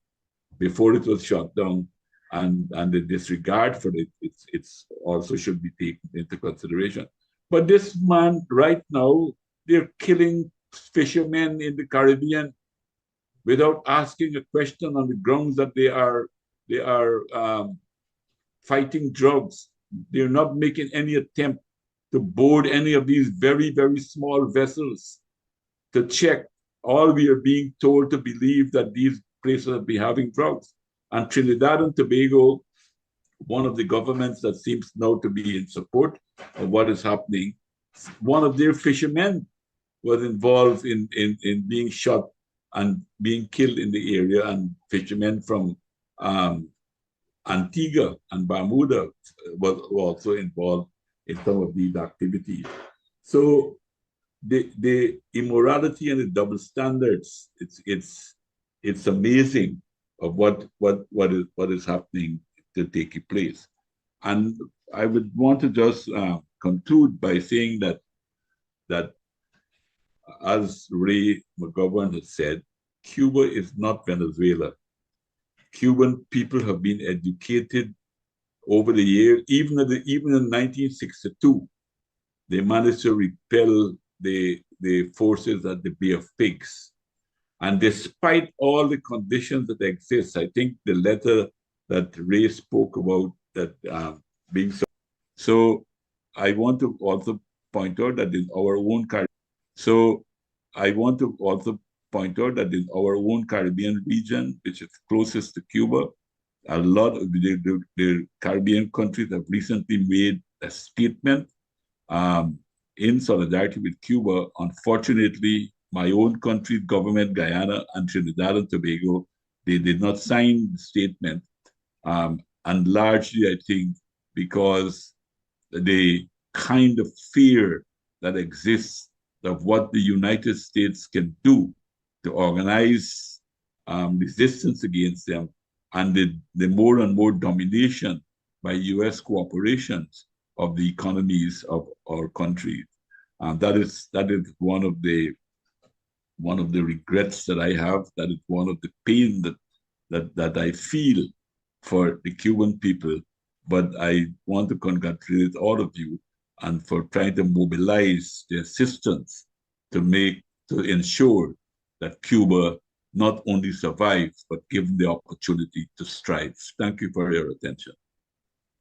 before it was shot down, and the disregard for it, it's also should be taken into consideration. But this man, right now, they're killing fishermen in the Caribbean without asking a question on the grounds that they are fighting drugs. They're not making any attempt to board any of these very, very small vessels to check. All we are being told to believe that these places will be having drugs. And Trinidad and Tobago, one of the governments that seems now to be in support of what is happening, one of their fishermen was involved in being shot and being killed in the area, and fishermen from Antigua and Bermuda was also involved in some of these activities. So the immorality and the double standards, it's amazing of what is happening to take place. And I would want to just conclude by saying that as Ray McGovern has said, Cuba is not Venezuela. Cuban people have been educated over the years. Even in 1962, they managed to repel the forces at the Bay of Pigs. And despite all the conditions that exist, I think the letter that Ray spoke about that being so, I want to also point out that in our own so I want to also point out that in our own Caribbean region, which is closest to Cuba, a lot of the Caribbean countries have recently made a statement in solidarity with Cuba. Unfortunately, my own country, government, Guyana, and Trinidad and Tobago, they did not sign the statement. And largely, I think, because the kind of fear that exists of what the United States can do to organize resistance against them, and the more and more domination by U.S. corporations of the economies of our countries. That is one of the regrets that I have. That is one of the pain that I feel for the Cuban people. But I want to congratulate all of you and for trying to mobilize the assistance to ensure that Cuba not only survives, but given the opportunity to strive. Thank you for your attention.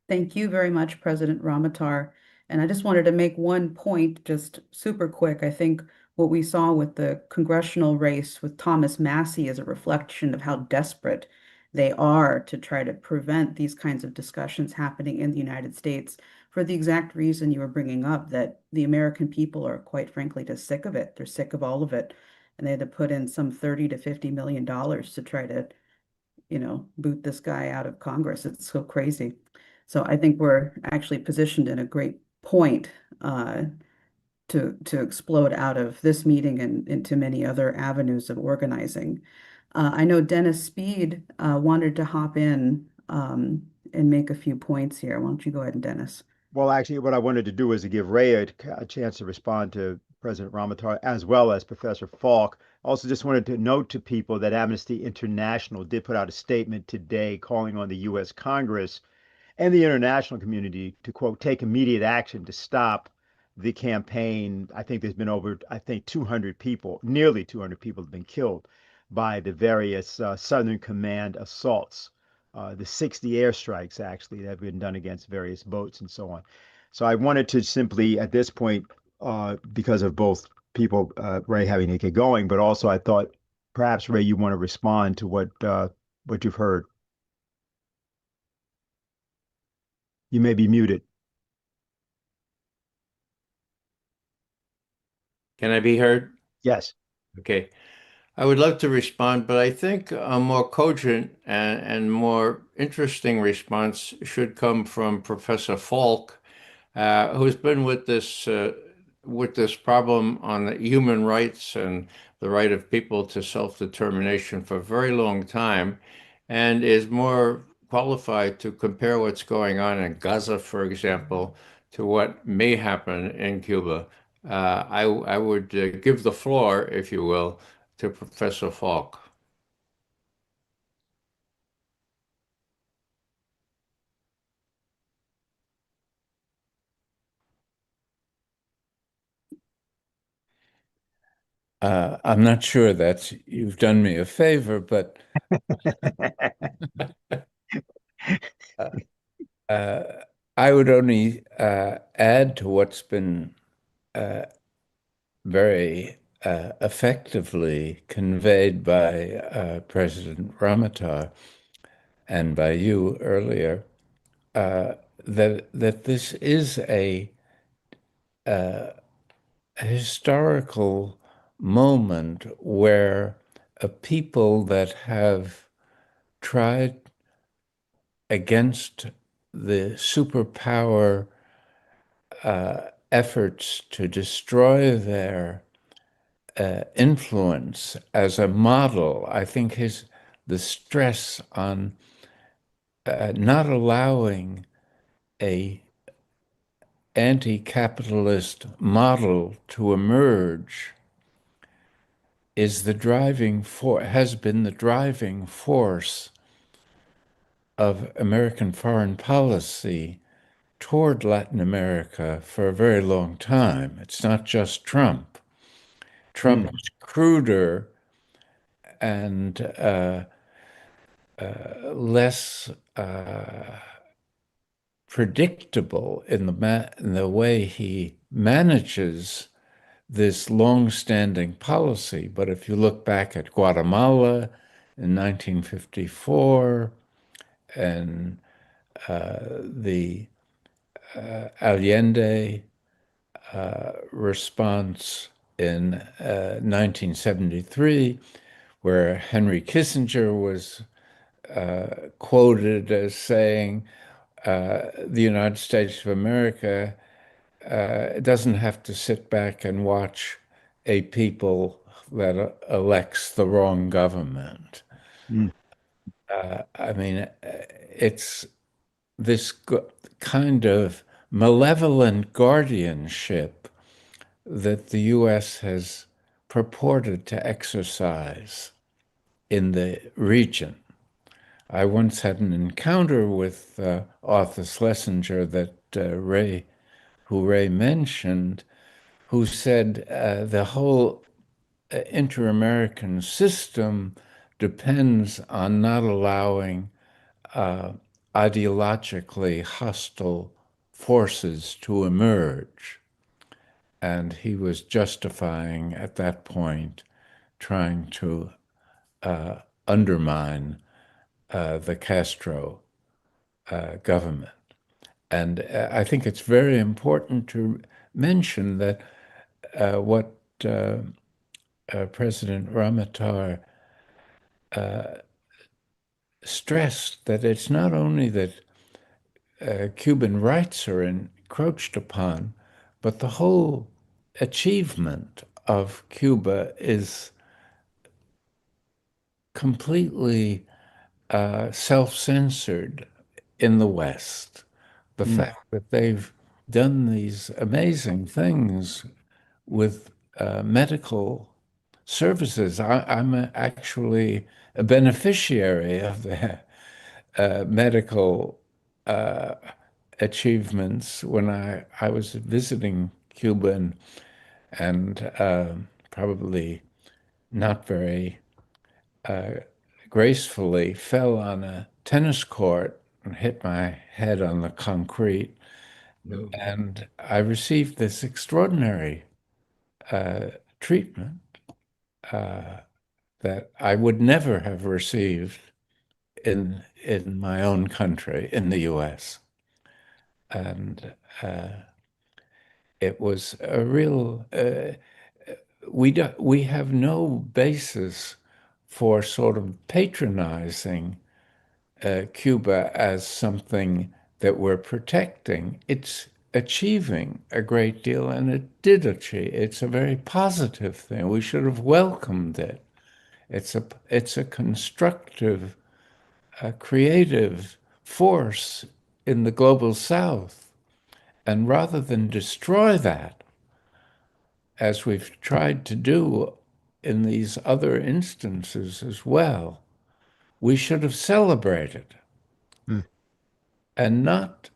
Thank you very much, President Ramatar. And I just wanted to make one point, just super quick. I think what we saw with the congressional race with Thomas Massie is a reflection of how desperate they are to try to prevent these kinds of discussions happening in the United States for the exact reason you were bringing up, that the American people are quite frankly just sick of it. They're sick of all of it. And they had to put in some $30 to $50 million to try to, boot this guy out of Congress. It's so crazy. So I think we're actually positioned in a great point to explode out of this meeting and into many other avenues of organizing. I know Dennis Speed wanted to hop in and make a few points here. Why don't you go ahead, Dennis? Well, actually, what I wanted to do is to give Ray a chance to respond to President Ramatar as well as Professor Falk. Also, just wanted to note to people that Amnesty International did put out a statement today calling on the U.S. Congress and the international community to, quote, take immediate action to stop the campaign. I think there's been over, 200 people, nearly 200 people have been killed by the various Southern Command assaults, the 60 airstrikes actually that have been done against various boats and so on. So I wanted to simply, at this point, because of both people, Ray having to get going, but also I thought perhaps, Ray, you want to respond to what you've heard. You may be muted. Can I be heard? Yes. Okay. I would love to respond, but I think a more cogent and more interesting response should come from Professor Falk, who's been with this problem on human rights and the right of people to self-determination for a very long time, and is more qualified to compare what's going on in Gaza, for example, to what may happen in Cuba. I would give the floor, if you will, to Professor Falk. I'm not sure that you've done me a favor, but I would only add to what's been very effectively conveyed by President Ramatar and by you earlier, that this is a historical moment where a people that have tried against the superpower efforts to destroy their influence as a model. I think the stress on not allowing a anti-capitalist model to emerge is has been the driving force of American foreign policy toward Latin America for a very long time. It's not just Trump. Trump is cruder and less predictable in the way he manages this long-standing policy. But if you look back at Guatemala in 1954 and the Allende response in 1973, where Henry Kissinger was quoted as saying, the United States of America doesn't have to sit back and watch a people that elects the wrong government. I mean, it's this kind of malevolent guardianship that the U.S. has purported to exercise in the region. I once had an encounter with Arthur Schlesinger that Ray mentioned, who said the whole inter-American system depends on not allowing ideologically hostile forces to emerge. And he was justifying at that point trying to undermine the Castro government. And I think it's very important to mention that what President Ramotar stressed, that it's not only that Cuban rights are encroached upon, but the whole achievement of Cuba is completely self-censored in the West. The fact that they've done these amazing things with medical services. I'm actually a beneficiary of the medical achievements when I was visiting Cuba and probably not very gracefully fell on a tennis court and hit my head on the concrete. No. And I received this extraordinary treatment that I would never have received in my own country, in the US. And it was a real, we have no basis for sort of patronizing Cuba as something that we're protecting. It's achieving a great deal, and it did achieve. It's a very positive thing. We should have welcomed it. It's a constructive, creative force in the global South. And rather than destroy that, as we've tried to do in these other instances as well, we should have celebrated and not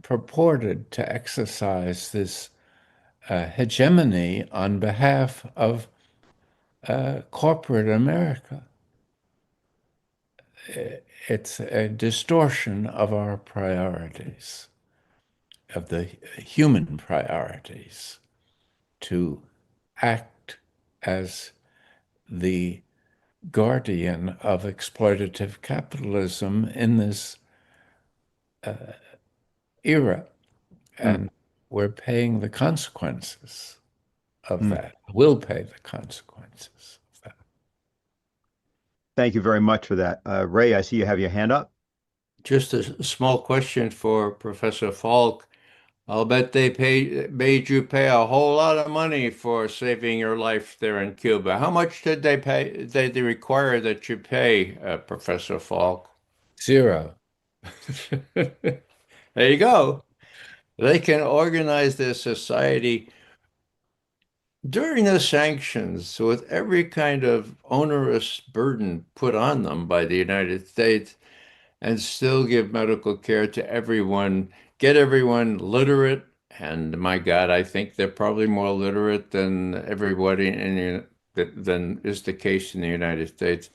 purported to exercise this hegemony on behalf of corporate America. It's a distortion of our priorities, of the human priorities, to act as the guardian of exploitative capitalism in this era. And we're paying the consequences of that. We'll pay the consequences of that. Thank you very much for that. Ray, I see you have your hand up. Just a small question for Professor Falk. I'll bet they made you pay a whole lot of money for saving your life there in Cuba. How much did they pay? Did they require that you pay, Professor Falk? Zero. There you go. They can organize their society during the sanctions with every kind of onerous burden put on them by the United States and still give medical care to everyone, get everyone literate. And my God, I think they're probably more literate than everybody than is the case in the United States.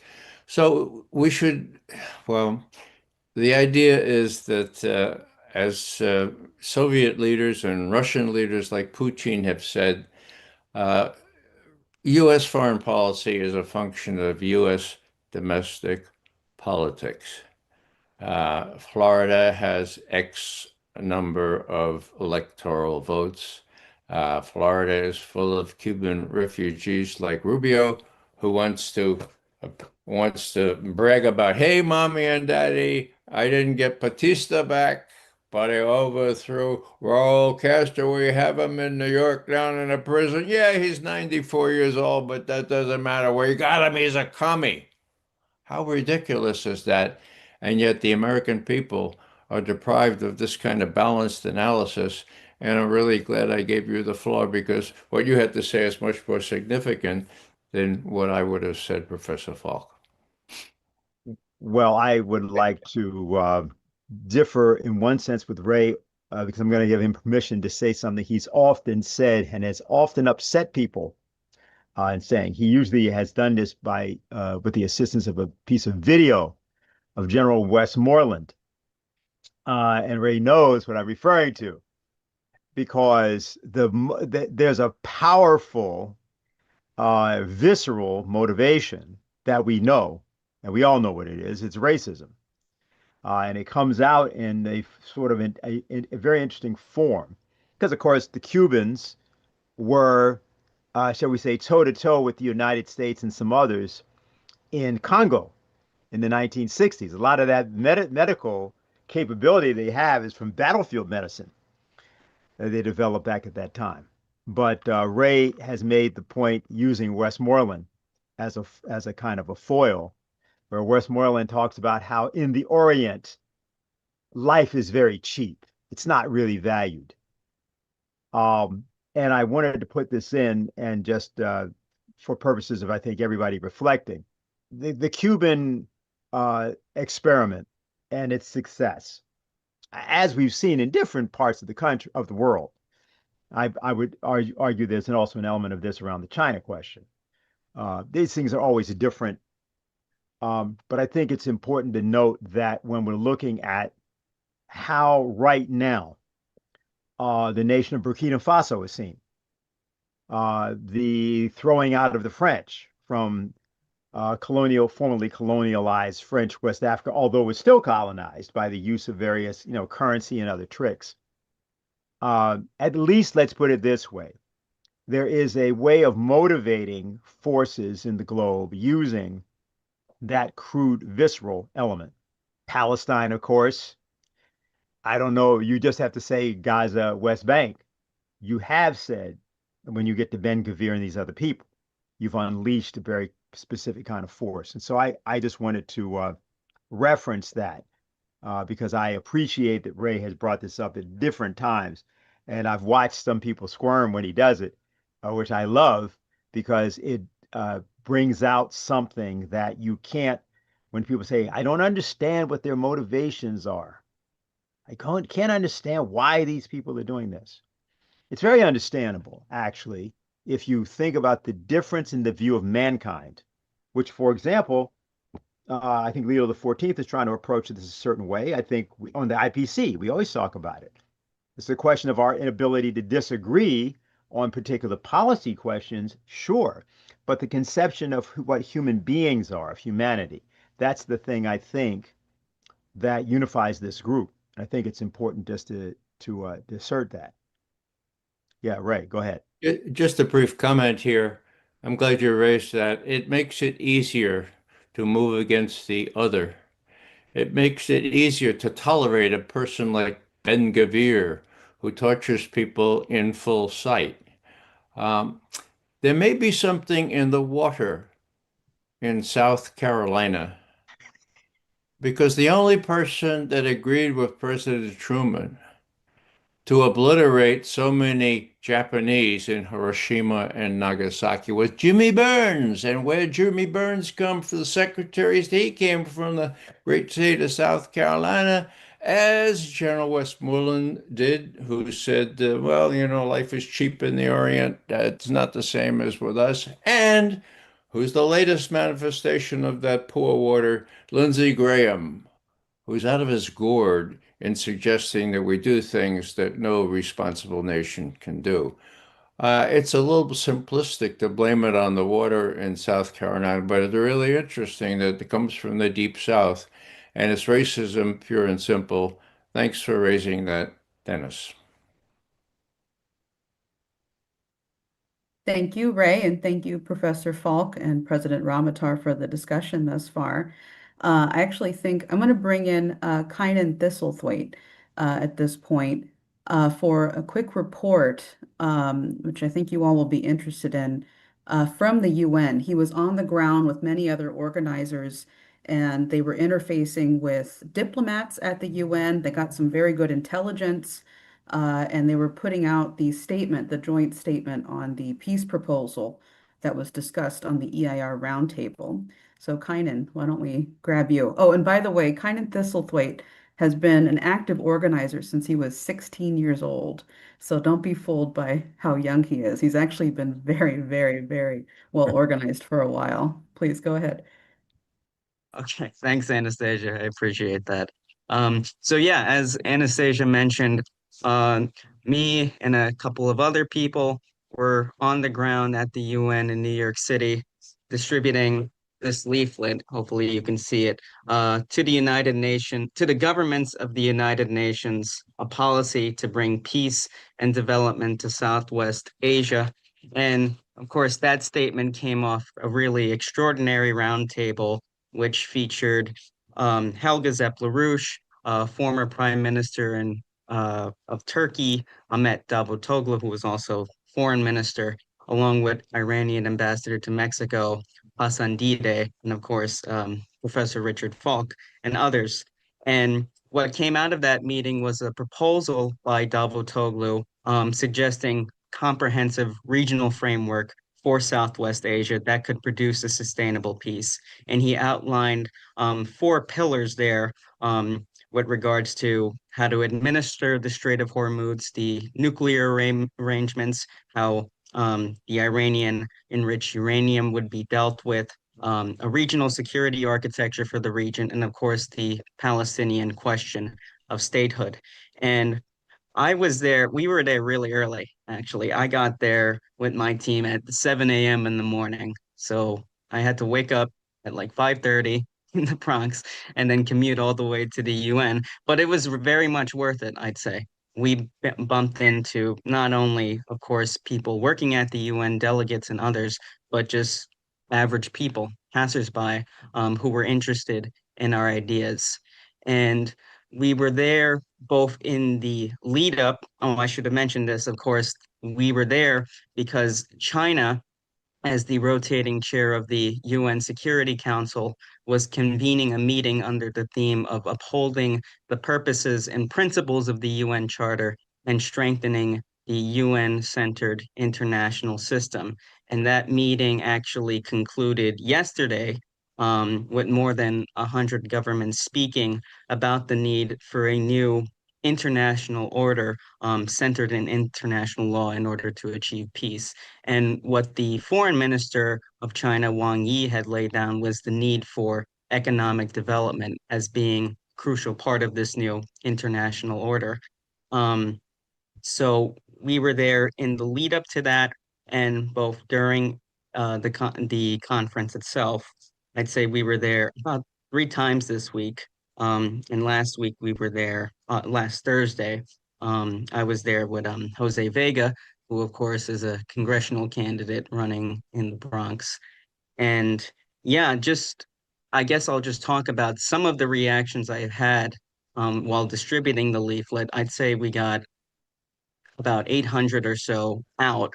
So we should, well, the idea is that as Soviet leaders and Russian leaders like Putin have said, uh, U.S. foreign policy is a function of U.S. domestic politics. Florida has X number of electoral votes. Florida is full of Cuban refugees like Rubio, who wants to brag about, hey, mommy and daddy, I didn't get Batista back, but I overthrew Raul Castro. We have him in New York down in a prison. Yeah, he's 94 years old, but that doesn't matter. We got him. He's a commie. How ridiculous is that? And yet the American people are deprived of this kind of balanced analysis. And I'm really glad I gave you the floor because what you had to say is much more significant than what I would have said, Professor Falk. Well, I would like to differ in one sense with Ray because I'm going to give him permission to say something he's often said and has often upset people in saying. He usually has done this by with the assistance of a piece of video of General Westmoreland. And Ray knows what I'm referring to because there's a powerful, visceral motivation that we know, and we all know what it is. It's racism. And it comes out in a sort of a very interesting form. Because, of course, the Cubans were, shall we say, toe-to-toe with the United States and some others in Congo in the 1960s. A lot of that medical capability they have is from battlefield medicine that they developed back at that time. But Ray has made the point using Westmoreland as a kind of a foil, where Westmoreland talks about how in the Orient, life is very cheap. It's not really valued. And I wanted to put this in and just for purposes of, I think, everybody reflecting. The Cuban experiment and its success, as we've seen in different parts of the country, of the world, I would argue there's also an element of this around the China question. These things are always different. But I think it's important to note that when we're looking at how right now the nation of Burkina Faso is seen, the throwing out of the French from formerly colonialized French West Africa, although it was still colonized by the use of various, currency and other tricks. At least let's put it this way. There is a way of motivating forces in the globe using that crude, visceral element. Palestine, of course. I don't know. You just have to say Gaza, West Bank. You have said when you get to Ben Gvir and these other people, you've unleashed a very specific kind of force. And so I just wanted to reference that because I appreciate that Ray has brought this up at different times. And I've watched some people squirm when he does it, which I love because it brings out something that you can't, when people say, I don't understand what their motivations are. I can't understand why these people are doing this. It's very understandable, actually, if you think about the difference in the view of mankind, which, for example, I think Leo the 14th is trying to approach this a certain way. I think on the IPC, we always talk about it. It's a question of our inability to disagree on particular policy questions, sure, but the conception of what human beings are, of humanity, that's the thing I think that unifies this group. I think it's important just to assert that. Yeah, Ray, go ahead. Just a brief comment here. I'm glad you raised that. It makes it easier to move against the other. It makes it easier to tolerate a person like Ben Gvir, who tortures people in full sight. There may be something in the water in South Carolina, because the only person that agreed with President Truman to obliterate so many Japanese in Hiroshima and Nagasaki was Jimmy Burns. And where Jimmy Burns come from, the secretaries, he came from the great state of South Carolina, as General Westmoreland did, who said, well, you know, life is cheap in the Orient. It's not the same as with us. And who's the latest manifestation of that poor water? Lindsey Graham, who's out of his gourd in suggesting that we do things that no responsible nation can do. It's a little simplistic to blame it on the water in South Carolina, but it's really interesting that it comes from the Deep South, and it's racism, pure and simple. Thanks for raising that, Dennis. Thank you, Ray, and thank you, Professor Falk and President Ramatar, for the discussion thus far. I actually think I'm going to bring in Kynan Thistlethwaite at this point for a quick report, which I think you all will be interested in, from the UN. He was on the ground with many other organizers, and they were interfacing with diplomats at the UN. They got some very good intelligence. And they were putting out the statement, the joint statement on the peace proposal that was discussed on the EIR roundtable. So Kynan, why don't we grab you? Oh, and by the way, Kynan Thistlethwaite has been an active organizer since he was 16 years old. So don't be fooled by how young he is. He's actually been very, very, very well organized for a while. Please go ahead. Okay, thanks, Anastasia. I appreciate that. So yeah, as Anastasia mentioned, me and a couple of other people were on the ground at the UN in New York City, distributing this leaflet. Hopefully, you can see it to the United Nations, to the governments of the United Nations, a policy to bring peace and development to Southwest Asia. And of course, that statement came off a really extraordinary roundtable which featured Helga Zepp-LaRouche, former Prime Minister of Turkey, Ahmet Davutoglu, who was also Foreign Minister, along with Iranian Ambassador to Mexico, Hassan Dide, and of course, Professor Richard Falk, and others. And what came out of that meeting was a proposal by Davutoglu suggesting comprehensive regional framework for Southwest Asia that could produce a sustainable peace. And he outlined 4 pillars there with regards to how to administer the Strait of Hormuz, the nuclear arrangements, how the Iranian enriched uranium would be dealt with, a regional security architecture for the region, and of course, the Palestinian question of statehood. And I was there. We were there really early, actually. I got there with my team at 7 a.m. in the morning. So I had to wake up at like 5:30 in the Bronx and then commute all the way to the UN. But it was very much worth it, I'd say. We bumped into not only, of course, people working at the UN, delegates and others, but just average people, passersby, who were interested in our ideas. And we were there both in the lead up. Oh, I should have mentioned this. Of course, we were there because China, as the rotating chair of the UN Security Council, was convening a meeting under the theme of upholding the purposes and principles of the UN Charter and strengthening the UN-centered international system. And that meeting actually concluded yesterday with more than 100 governments speaking about the need for a new international order centered in international law in order to achieve peace. And what the foreign minister of China, Wang Yi, had laid down was the need for economic development as being crucial part of this new international order. So we were there in the lead up to that, and both during the conference itself. I'd say we were there about 3 times this week. And last week we were there, last Thursday. I was there with Jose Vega, who of course is a congressional candidate running in the Bronx. And yeah, just I guess I'll just talk about some of the reactions I have had while distributing the leaflet. I'd say we got about 800 or so out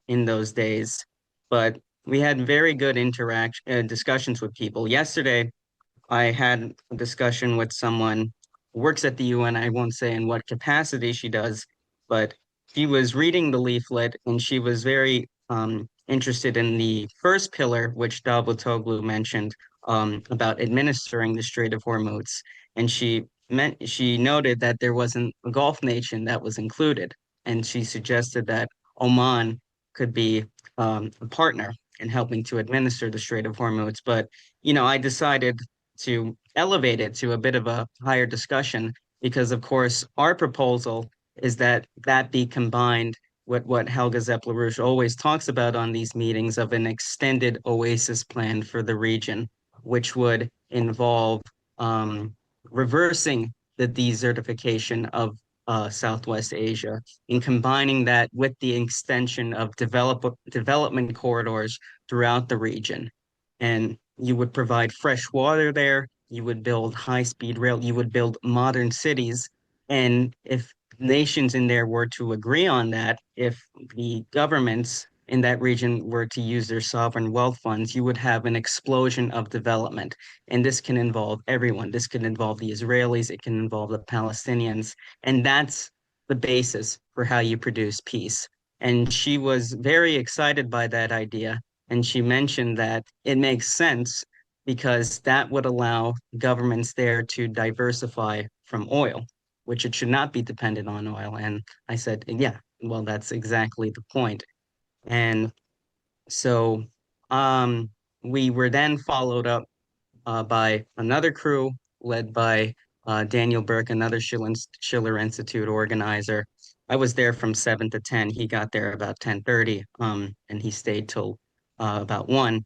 in those days. But we had very good discussions with people. Yesterday, I had a discussion with someone who works at the UN. I won't say in what capacity she does, but she was reading the leaflet and she was very interested in the first pillar, which Davutoglu mentioned, about administering the Strait of Hormuz. And she noted that there wasn't a Gulf nation that was included, and she suggested that Oman could be a partner in helping to administer the Strait of Hormuz. But I decided to elevate it to a bit of a higher discussion because, of course, our proposal is that be combined with what Helga Zepp-LaRouche always talks about on these meetings of an extended oasis plan for the region, which would involve reversing the desertification of Southwest Asia and combining that with the extension of development corridors throughout the region. And you would provide fresh water there, you would build high-speed rail, you would build modern cities. And if nations in there were to agree on that, if the governments in that region were to use their sovereign wealth funds, you would have an explosion of development. And this can involve everyone. This can involve the Israelis, it can involve the Palestinians. And that's the basis for how you produce peace. And she was very excited by that idea. And she mentioned that it makes sense because that would allow governments there to diversify from oil, which it should not be dependent on oil. And I said, yeah, well, that's exactly the point. And so we were then followed up by another crew led by Daniel Burke, another Schiller Institute organizer. I was there from 7 to 10. He got there about 10:30, and he stayed till about 1.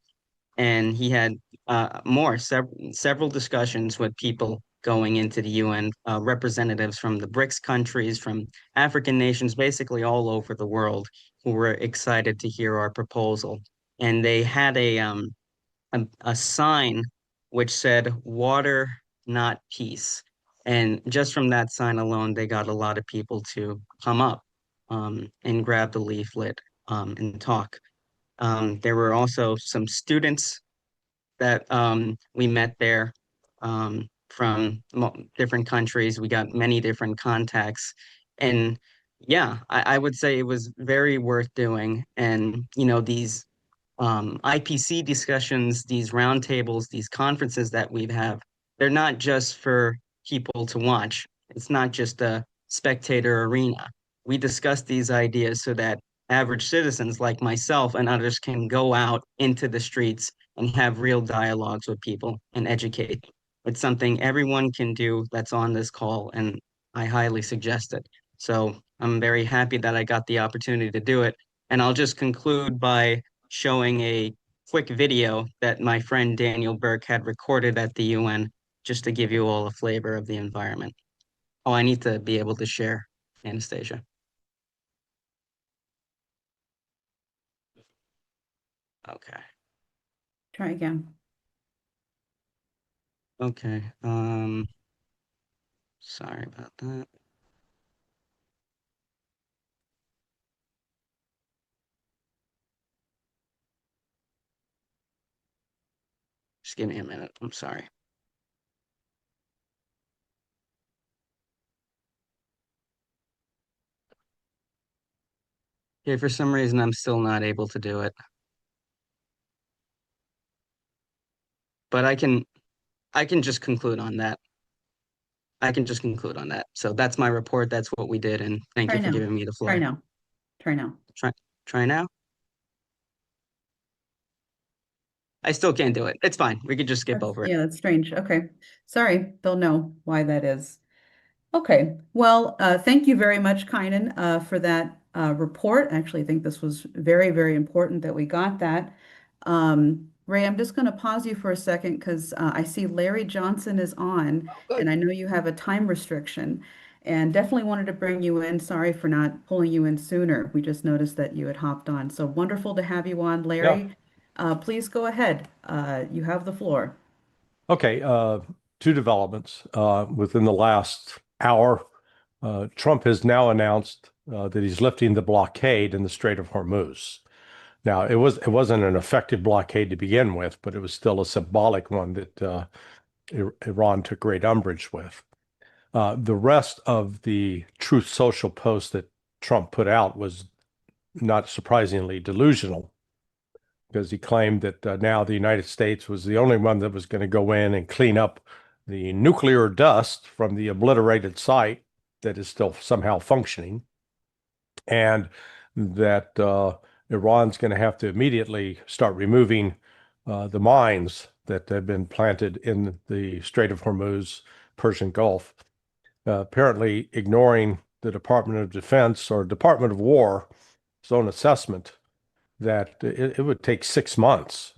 And he had several discussions with people going into the UN, representatives from the BRICS countries, from African nations, basically all over the world, who were excited to hear our proposal. And they had a sign which said "Water, not peace." And just from that sign alone, they got a lot of people to come up and grab the leaflet and talk. There were also some students that we met there from different countries. We got many different contacts. And yeah, I would say it was very worth doing. And, these IPC discussions, these roundtables, these conferences that we have, they're not just for people to watch. It's not just a spectator arena. We discuss these ideas so that average citizens like myself and others can go out into the streets and have real dialogues with people and educate. It's something everyone can do that's on this call, and I highly suggest it. So I'm very happy that I got the opportunity to do it. And I'll just conclude by showing a quick video that my friend Daniel Burke had recorded at the UN, just to give you all a flavor of the environment. Oh, I need to be able to share, Anastasia. Okay. Try again. Okay. Sorry about that. Just give me a minute. I'm sorry. Okay, for some reason, I'm still not able to do it. But I can just conclude on that. I can just conclude on that. So that's my report. That's what we did. And thank Try you for now. giving me the floor. Try now. Try now. Try now. I still can't do it. It's fine. We could just skip over it. Yeah, that's strange. Okay. Sorry. They'll know why that is. Okay. Well, thank you very much, Kynan, for that report. Actually, I think this was very, very important that we got that. Ray, I'm just going to pause you for a second because I see Larry Johnson is on, and I know you have a time restriction, and definitely wanted to bring you in. Sorry for not pulling you in sooner. We just noticed that you had hopped on. So wonderful to have you on, Larry. Please go ahead. You have the floor. Okay, two developments within the last hour. Trump has now announced that he's lifting the blockade in the Strait of Hormuz. Now, it wasn't an effective blockade to begin with, but it was still a symbolic one that Iran took great umbrage with. The rest of the Truth Social post that Trump put out was not surprisingly delusional, because he claimed that now the United States was the only one that was going to go in and clean up the nuclear dust from the obliterated site that is still somehow functioning, and that Iran's going to have to immediately start removing the mines that have been planted in the Strait of Hormuz, Persian Gulf, apparently ignoring the Department of Defense or Department of War's own assessment that it would take 6 months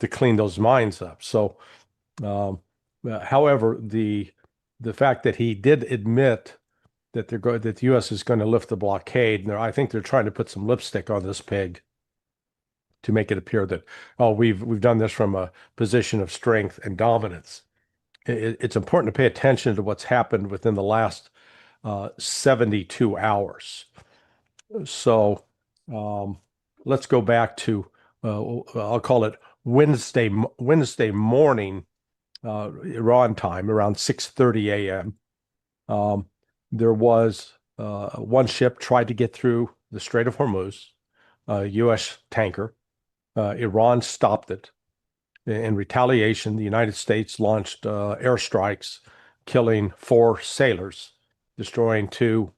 to clean those mines up. So, however, the fact that he did admit that that the U.S. is going to lift the blockade, and I think they're trying to put some lipstick on this pig to make it appear that, oh, we've done this from a position of strength and dominance. It's important to pay attention to what's happened within the last 72 hours. So let's go back to I'll call it Wednesday morning Iran time, around 6:30 a.m. There was one ship tried to get through the Strait of Hormuz, a U.S. tanker. Iran stopped it. In retaliation, the United States launched airstrikes, killing 4 sailors, destroying 2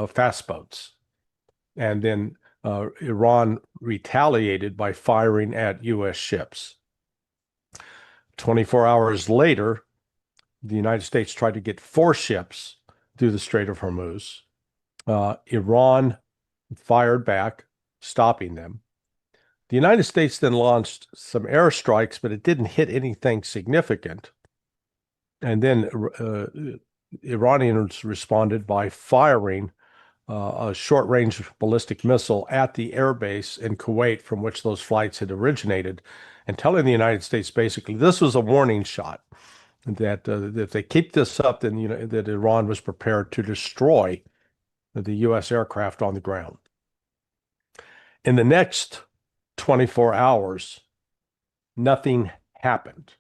fast boats. And then Iran retaliated by firing at U.S. ships. 24 hours later, the United States tried to get 4 ships through the Strait of Hormuz. Iran fired back, stopping them. The United States then launched some airstrikes, but it didn't hit anything significant. And then Iranians responded by firing a short-range ballistic missile at the airbase in Kuwait from which those flights had originated, and telling the United States basically this was a warning shot, that if they keep this up, then that Iran was prepared to destroy the U.S. aircraft on the ground. In the next 24 hours, nothing happened.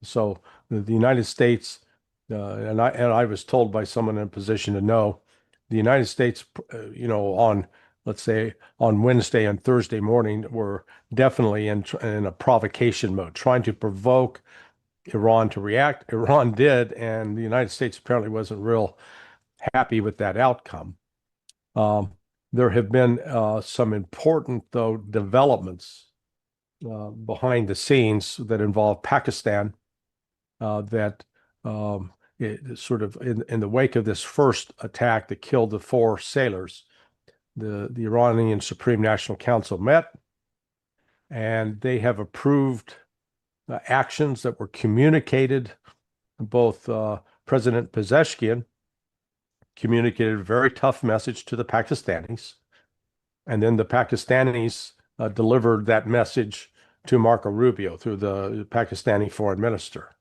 So the United States, and I was told by someone in a position to know, the United States, on, let's say, on Wednesday and Thursday morning, were definitely in a provocation mode, trying to provoke Iran to react. Iran did, and the United States apparently wasn't real happy with that outcome. There have been some important, though, developments behind the scenes that involve Pakistan that sort of in the wake of this first attack that killed the 4 sailors, the Iranian Supreme National Council met, and they have approved actions that were communicated. Both President Pezeshkian communicated a very tough message to the Pakistanis, and then the Pakistanis delivered that message to Marco Rubio through the Pakistani foreign minister.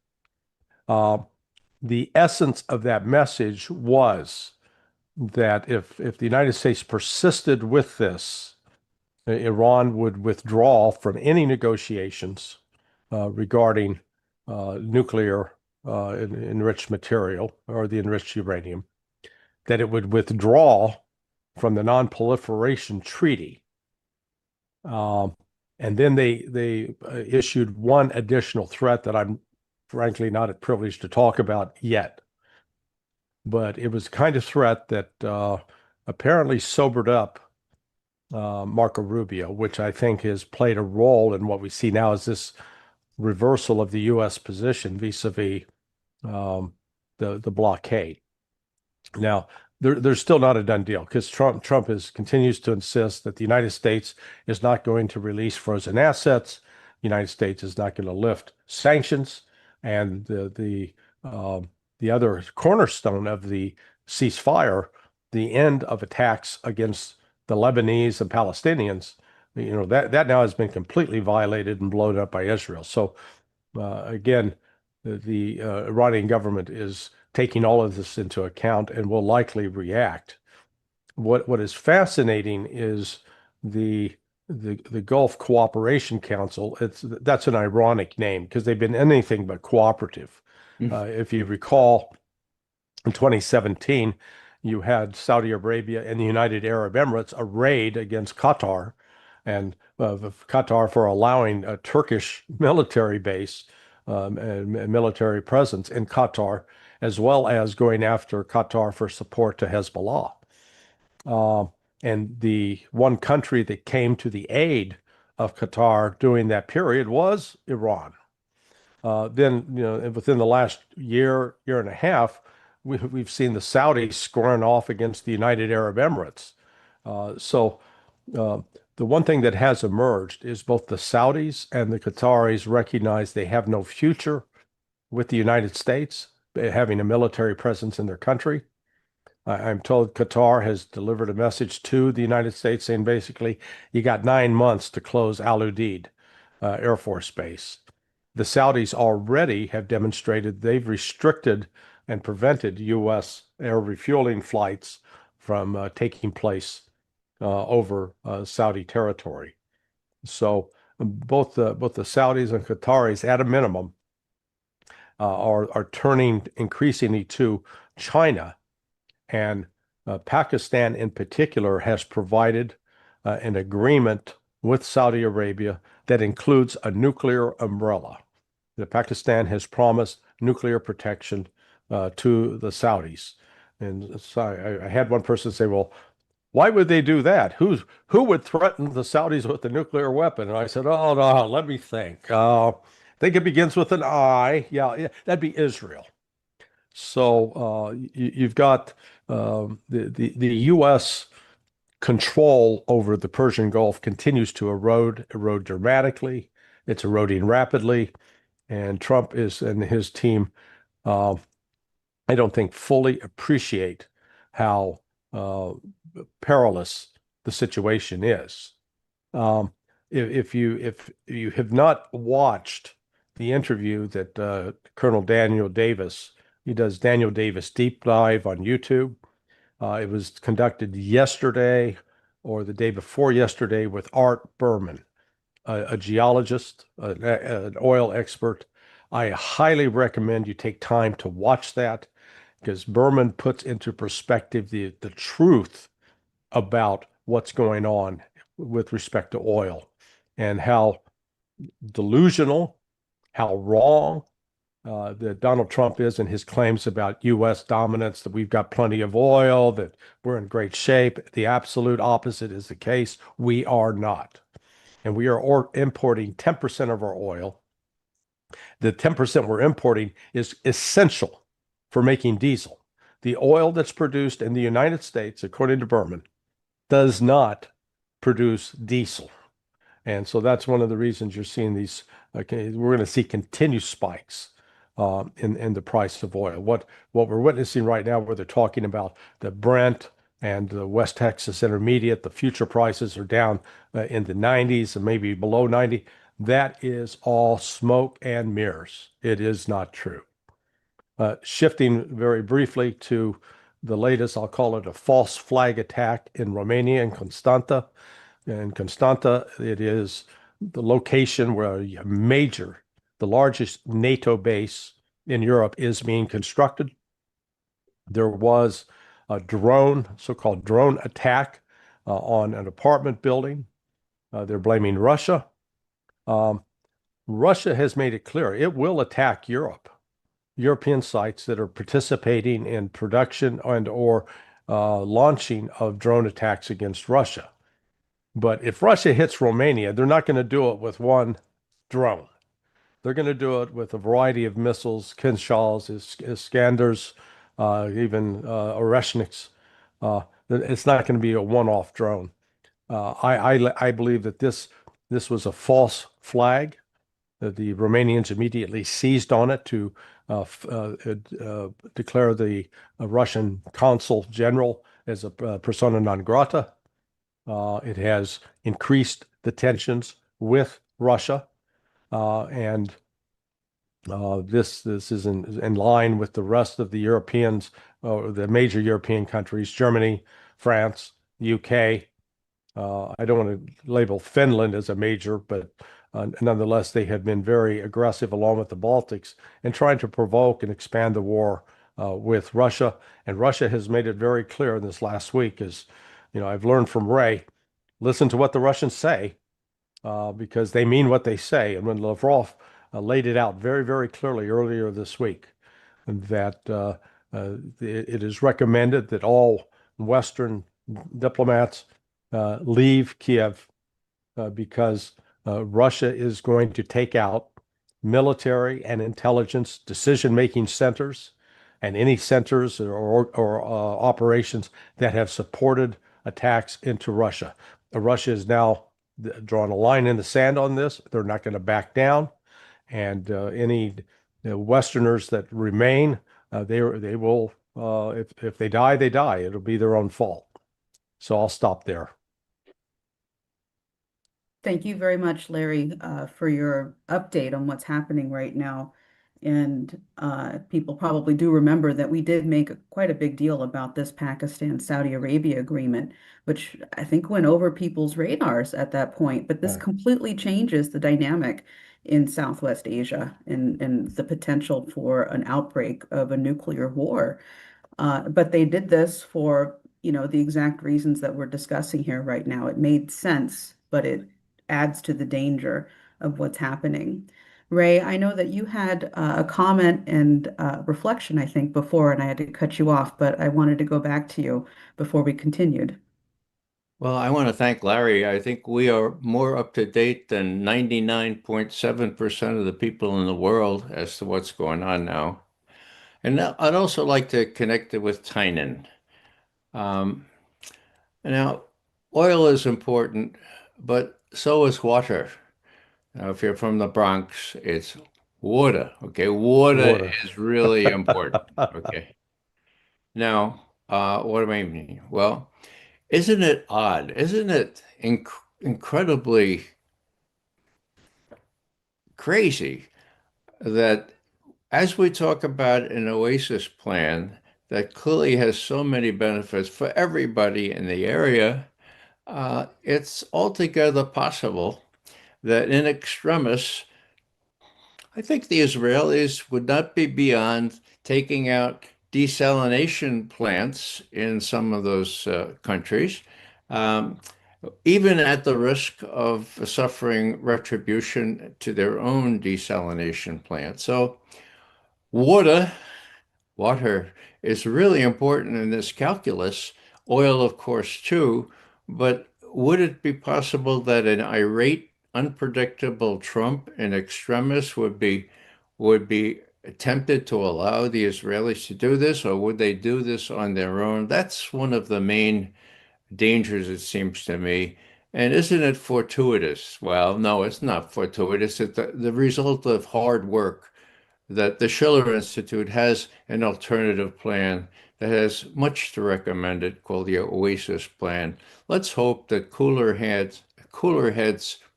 The essence of that message was that if the United States persisted with this, Iran would withdraw from any negotiations regarding nuclear enriched material or the enriched uranium, that it would withdraw from the Non-Proliferation Treaty. And then they issued one additional threat that I'm frankly not at privilege to talk about yet. But it was the kind of threat that apparently sobered up Marco Rubio, which I think has played a role in what we see now as this reversal of the U.S. position vis-a-vis the blockade. Now, there's still not a done deal, because Trump continues to insist that the United States is not going to release frozen assets. The United States is not going to lift sanctions, and the other cornerstone of the ceasefire, the end of attacks against the Lebanese and Palestinians, that now has been completely violated and blown up by Israel. So again, the Iranian government is taking all of this into account and will likely react. what is fascinating is the Gulf Cooperation Council. That's an ironic name because they've been anything but cooperative. If you recall, in 2017, you had Saudi Arabia and the United Arab Emirates a raid against Qatar, and Qatar for allowing a Turkish military base and military presence in Qatar, as well as going after Qatar for support to Hezbollah. And the one country that came to the aid of Qatar during that period was Iran. Then, within the last year and a half, we've seen the Saudis squaring off against the United Arab Emirates. So the one thing that has emerged is both the Saudis and the Qataris recognize they have no future with the United States having a military presence in their country. I'm told Qatar has delivered a message to the United States saying basically, you got 9 months to close Al Udeid Air Force Base. The Saudis already have demonstrated they've restricted and prevented U.S. air refueling flights from taking place over Saudi territory. So both the Saudis and Qataris, at a minimum, are turning increasingly to China. And Pakistan in particular has provided an agreement with Saudi Arabia that includes a nuclear umbrella. Pakistan has promised nuclear protection to the Saudis. And so I had one person say, well, why would they do that? Who would threaten the Saudis with a nuclear weapon? And I said, oh, no, let me think. I think it begins with an I. Yeah, that'd be Israel. So you've got the U.S. control over the Persian Gulf continues to erode dramatically. It's eroding rapidly, and Trump and his team, I don't think fully appreciate how perilous the situation is. If you have not watched the interview that Colonel Daniel Davis, he does Daniel Davis Deep Dive on YouTube. It was conducted yesterday or the day before yesterday with Art Berman, a geologist, an oil expert. I highly recommend you take time to watch that because Berman puts into perspective the truth about what's going on with respect to oil and how delusional, how wrong that Donald Trump is in his claims about U.S. dominance, that we've got plenty of oil, that we're in great shape. The absolute opposite is the case. We are not. And we are importing 10% of our oil. The 10% we're importing is essential for making diesel. The oil that's produced in the United States, according to Berman, does not produce diesel. And so that's one of the reasons you're seeing these, we're going to see continued spikes in the price of oil. What we're witnessing right now, where they're talking about the Brent and the West Texas Intermediate, the future prices are down in the 90s and maybe below 90. That is all smoke and mirrors. It is not true. Shifting very briefly to the latest, I'll call it a false flag attack in Romania and Constanta. In Constanta, it is the location where the largest NATO base in Europe is being constructed. There was a so-called drone attack on an apartment building. They're blaming Russia. Russia has made it clear it will attack European sites that are participating in production and/or launching of drone attacks against Russia. But if Russia hits Romania, they're not going to do it with one drone. They're going to do it with a variety of missiles, Kinzhals, Iskanders, even Oreshniks. It's not going to be a one-off drone. I believe that this was a false flag. The Romanians immediately seized on it to declare the Russian consul general as a persona non grata. It has increased the tensions with Russia, and this is in line with the rest of the Europeans, the major European countries, Germany, France, UK. I don't want to label Finland as a major, but nonetheless, they have been very aggressive along with the Baltics in trying to provoke and expand the war with Russia. And Russia has made it very clear in this last week, as I've learned from Ray, listen to what the Russians say because they mean what they say. And when Lavrov laid it out very, very clearly earlier this week, that it is recommended that all Western diplomats leave Kiev because Russia is going to take out military and intelligence decision-making centers and any centers or operations that have supported attacks into Russia. Russia is now drawn a line in the sand on this. They're not going to back down. And any Westerners that remain, they will, if they die, they die. It'll be their own fault. So I'll stop there. Thank you very much, Larry, for your update on what's happening right now. And people probably do remember that we did make quite a big deal about this Pakistan-Saudi Arabia agreement, which I think went over people's radars at that point. But this completely changes the dynamic in Southwest Asia and the potential for an outbreak of a nuclear war. But they did this for, the exact reasons that we're discussing here right now. It made sense, but it adds to the danger of what's happening. Ray, I know that you had a comment and reflection, I think, before, and I had to cut you off, but I wanted to go back to you before we continued. Well, I want to thank Larry. I think we are more up to date than 99.7% of the people in the world as to what's going on now. And I'd also like to connect it with Tynan. Now, oil is important, but so is water. Now, if you're from the Bronx, it's water. Okay, water is really important. Okay. Now, what do I mean? Well, isn't it odd? Isn't it incredibly crazy that as we talk about an Oasis plan that clearly has so many benefits for everybody in the area, it's altogether possible that in extremis, I think the Israelis would not be beyond taking out desalination plants in some of those countries, even at the risk of suffering retribution to their own desalination plants. So water is really important in this calculus. Oil, of course, too. But would it be possible that an irate, unpredictable Trump in extremis would be tempted to allow the Israelis to do this, or would they do this on their own? That's one of the main dangers, it seems to me. And isn't it fortuitous? Well, no, it's not fortuitous. It's the result of hard work that the Schiller Institute has an alternative plan that has much to recommend it, called the Oasis Plan. Let's hope that cooler heads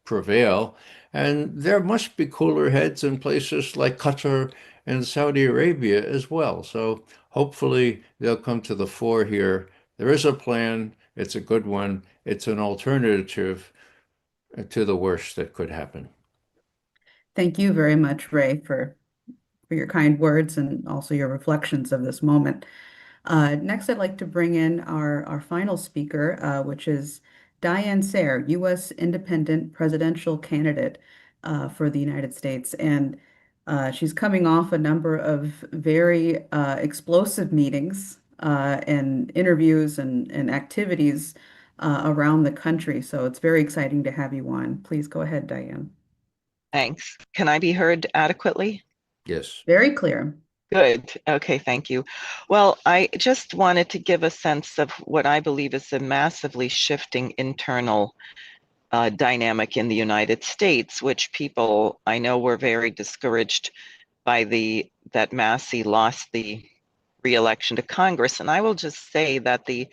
prevail. And there must be cooler heads in places like Qatar and Saudi Arabia as well. So hopefully they'll come to the fore here. There is a plan. It's a good one. It's an alternative to the worst that could happen. Thank you very much, Ray, for your kind words and also your reflections of this moment. Next, I'd like to bring in our final speaker, which is Diane Sayre, U.S. Independent Presidential Candidate for the United States. And she's coming off a number of very explosive meetings and interviews and activities around the country. So it's very exciting to have you on. Please go ahead, Diane. Thanks. Can I be heard adequately? Yes. Very clear. Good. Okay, thank you. Well, I just wanted to give a sense of what I believe is a massively shifting internal dynamic in the United States, which people I know were very discouraged by that Massey lost the re-election to Congress. And I will just say that the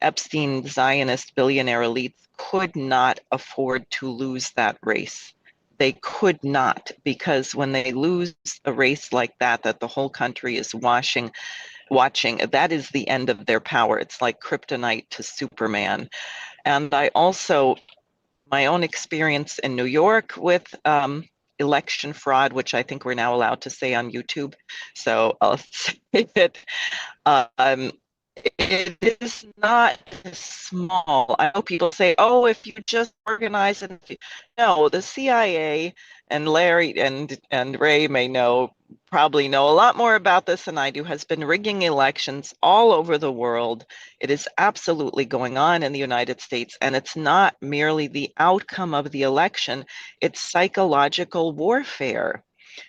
Epstein Zionist billionaire elites could not afford to lose that race. They could not, because when they lose a race like that the whole country is watching, watching. That is the end of their power. It's like kryptonite to Superman. And I also, my own experience in New York with election fraud, which I think we're now allowed to say on YouTube. So I'll say it. It is not small. I know people say, "Oh, if you just organize it." No, the CIA and Larry and Ray may probably know a lot more about this than I do, has been rigging elections all over the world. It is absolutely going on in the United States, and it's not merely the outcome of the election, it's psychological warfare.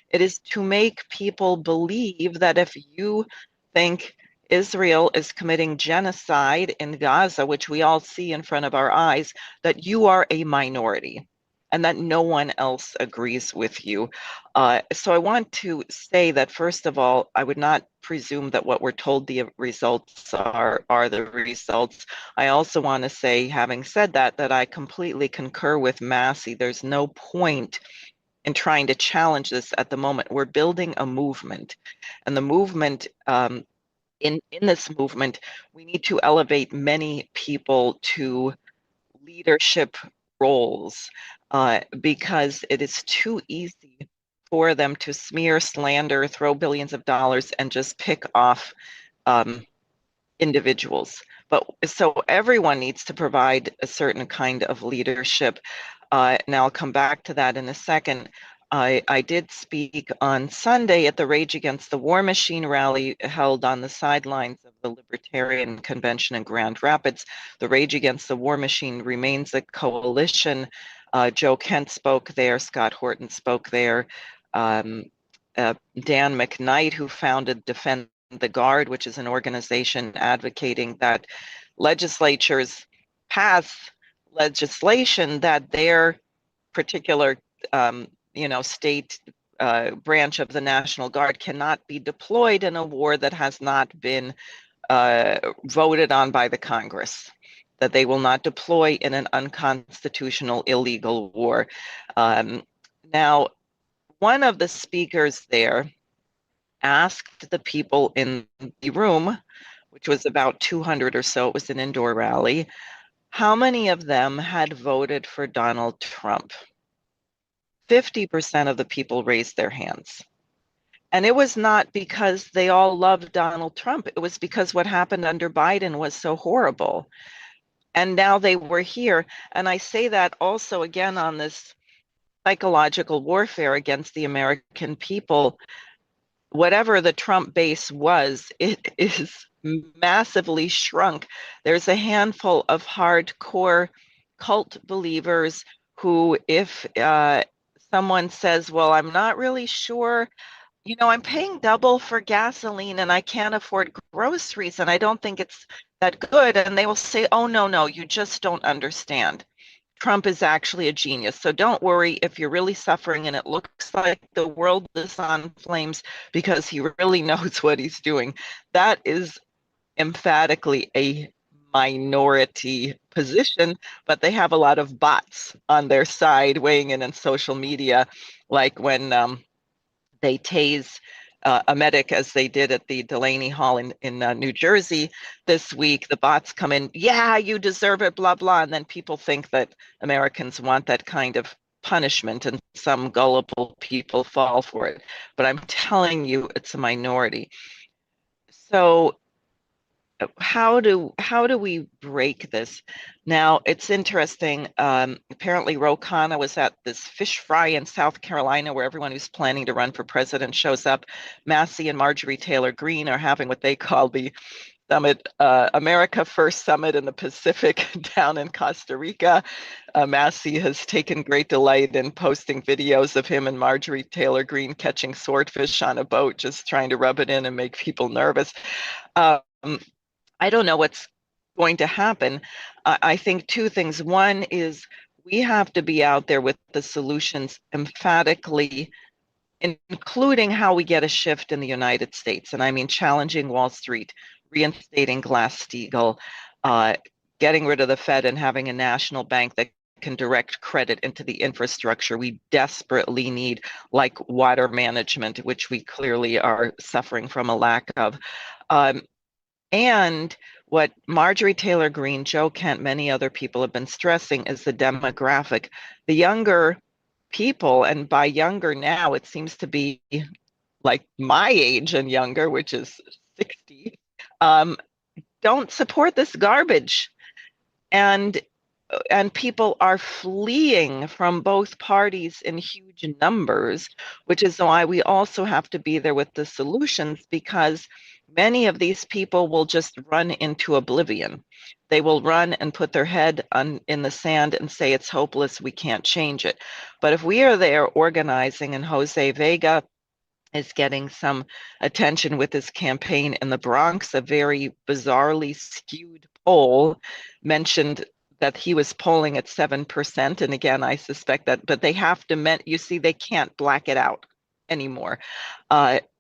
It is to make people believe that if you think Israel is committing genocide in Gaza, which we all see in front of our eyes, that you are a minority and that no one else agrees with you. So I want to say that, first of all, I would not presume that what we're told the results are the results. I also want to say, having said that, that I completely concur with Massey. There's no point in trying to challenge this at the moment. We're building a movement, and the movement, in this movement, we need to elevate many people to leadership roles, because it is too easy for them to smear, slander, throw billions of dollars, and just pick off individuals. But so everyone needs to provide a certain kind of leadership. Now I'll come back to that in a second. I did speak on Sunday at the Rage Against the War Machine rally held on the sidelines of the Libertarian Convention in Grand Rapids. The Rage Against the War Machine remains a coalition. Joe Kent spoke there, Scott Horton spoke there, Dan McKnight, who founded Defend the Guard, which is an organization advocating that legislatures pass legislation that their particular state branch of the National Guard cannot be deployed in a war that has not been voted on by the Congress, that they will not deploy in an unconstitutional, illegal war. Now, one of the speakers there asked the people in the room, which was about 200 or so, it was an indoor rally, how many of them had voted for Donald Trump. 50% of the people raised their hands. And it was not because they all loved Donald Trump. It was because what happened under Biden was so horrible. And now they were here. And I say that also again on this psychological warfare against the American people. Whatever the Trump base was, it is massively shrunk. There's a handful of hardcore cult believers who, if someone says, well, I'm not really sure, I'm paying double for gasoline and I can't afford groceries and I don't think it's that good. And they will say, oh, no, you just don't understand. Trump is actually a genius. So don't worry if you're really suffering and it looks like the world is on flames because he really knows what he's doing. That is emphatically a minority position, but they have a lot of bots on their side weighing in on social media, like when they tase a medic, as they did at the Delaney Hall in New Jersey this week. The bots come in, yeah, you deserve it, blah, blah. And then people think that Americans want that kind of punishment and some gullible people fall for it. But I'm telling you, it's a minority. So how do we break this? Now, it's interesting. Apparently, Ro Khanna was at this fish fry in South Carolina where everyone who's planning to run for president shows up. Massey and Marjorie Taylor Greene are having what they call the Summit, America First Summit in the Pacific down in Costa Rica. Massey has taken great delight in posting videos of him and Marjorie Taylor Greene catching swordfish on a boat, just trying to rub it in and make people nervous. I don't know what's going to happen. I think two things. One is we have to be out there with the solutions emphatically, including how we get a shift in the United States. And I mean, challenging Wall Street, reinstating Glass-Steagall, getting rid of the Fed and having a national bank that can direct credit into the infrastructure we desperately need, like water management, which we clearly are suffering from a lack of. And what Marjorie Taylor Greene, Joe Kent, many other people have been stressing is the demographic. The younger people, and by younger now, it seems to be like my age and younger, which is 60, don't support this garbage. And people are fleeing from both parties in huge numbers, which is why we also have to be there with the solutions, because many of these people will just run into oblivion. They will run and put their head in the sand and say it's hopeless, we can't change it. But if we are there organizing, and Jose Vega is getting some attention with his campaign in the Bronx, a very bizarrely skewed poll mentioned that he was polling at 7%. And again, I suspect that, but they have to, you see, they can't black it out anymore.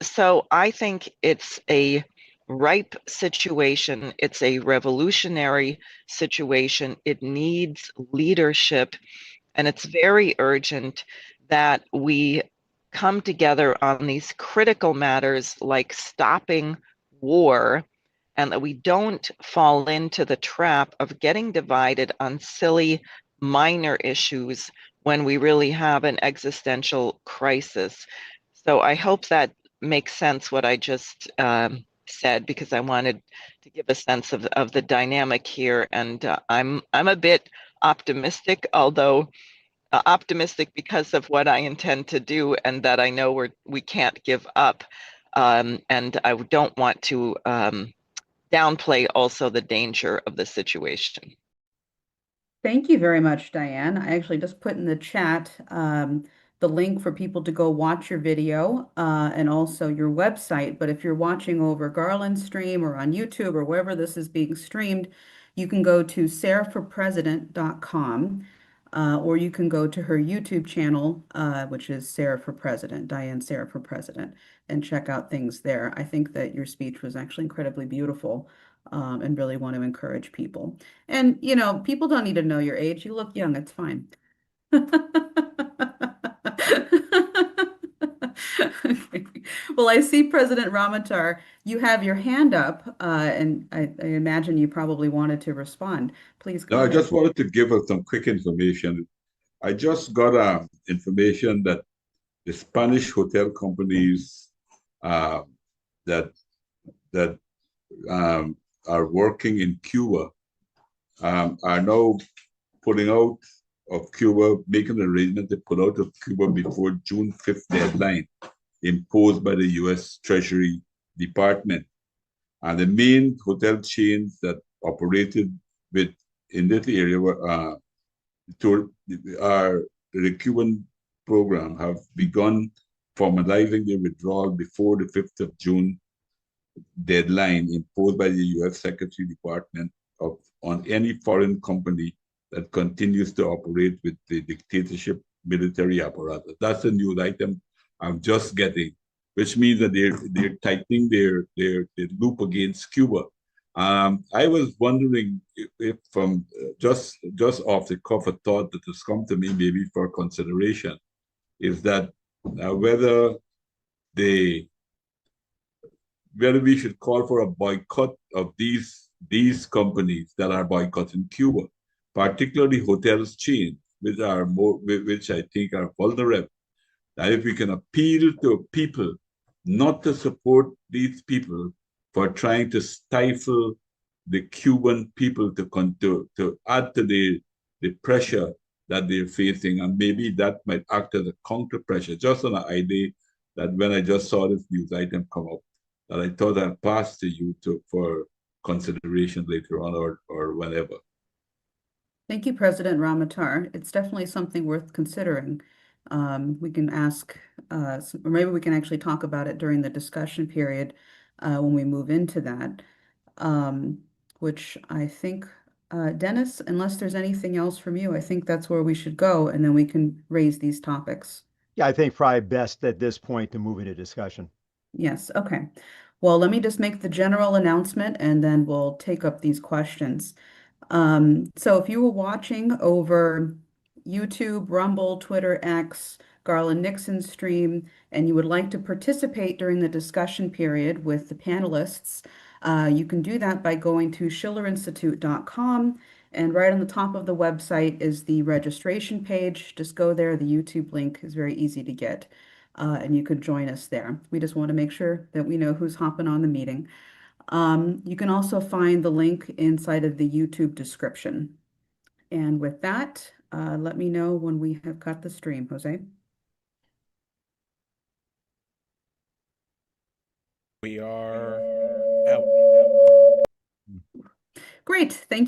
So I think it's a ripe situation. It's a revolutionary situation. It needs leadership, and it's very urgent that we come together on these critical matters like stopping war, and that we don't fall into the trap of getting divided on silly minor issues when we really have an existential crisis. So I hope that makes sense what I just said, because I wanted to give a sense of the dynamic here. And I'm a bit optimistic, although optimistic because of what I intend to do, and that I know we can't give up. And I don't want to downplay also the danger of the situation. Thank you very much, Diane. I actually just put in the chat the link for people to go watch your video and also your website. But if you're watching over Garland stream or on YouTube or wherever this is being streamed, you can go to sarahforpresident.com. Or you can go to her YouTube channel, which is Sarah for President, Diane Sarah for President, and check out things there. I think that your speech was actually incredibly beautiful, and really want to encourage people. And, you know, people don't need to know your age. You look young, it's fine. Well, I see President Ramatar, you have your hand up, and I imagine you probably wanted to respond. Please go No, I ahead. just wanted to give us some quick information. I just got information that the Spanish hotel companies that are working in Cuba are now pulling out of Cuba, making an arrangement to pull out of Cuba before June 5th deadline imposed by the U.S. Treasury Department. And the main hotel chains that operated in this area were the Cuban program have begun formalizing their withdrawal before the 5th of June deadline imposed by the U.S. Secretary Department on any foreign company that continues to operate with the dictatorship military apparatus. That's a news item I'm just getting, which means that they're tightening their loop against Cuba. I was wondering if from just off the cuff, a thought that has come to me maybe for consideration is that whether we should call for a boycott of these companies that are boycotting Cuba, particularly hotels chains, which I think are vulnerable. That if we can appeal to people not to support these people for trying to stifle the Cuban people to add to the pressure that they're facing, and maybe that might act as a counter pressure. Just an idea that when I just saw this news item come up, that I thought I'd pass to you for consideration later on or whenever. Thank you, President Ramatar. It's definitely something worth considering. We can ask, or maybe we can actually talk about it during the discussion period when we move into that, which I think, Dennis, unless there's anything else from you, I think that's where we should go, and then we can raise these topics. Yeah, I think probably best at this point to move into discussion. Yes, okay. Well, let me just make the general announcement, and then we'll take up these questions. So if you were watching over YouTube, Rumble, Twitter, X, Garland Nixon stream, and you would like to participate during the discussion period with the panelists, you can do that by going to schillerinstitute.com. And right on the top of the website is the registration page. Just go there. The YouTube link is very easy to get, and you could join us there. We just want to make sure that we know who's hopping on the meeting. You can also find the link inside of the YouTube description. And with that, let me know when we have cut the stream, Jose. We are out. Great. Thank you.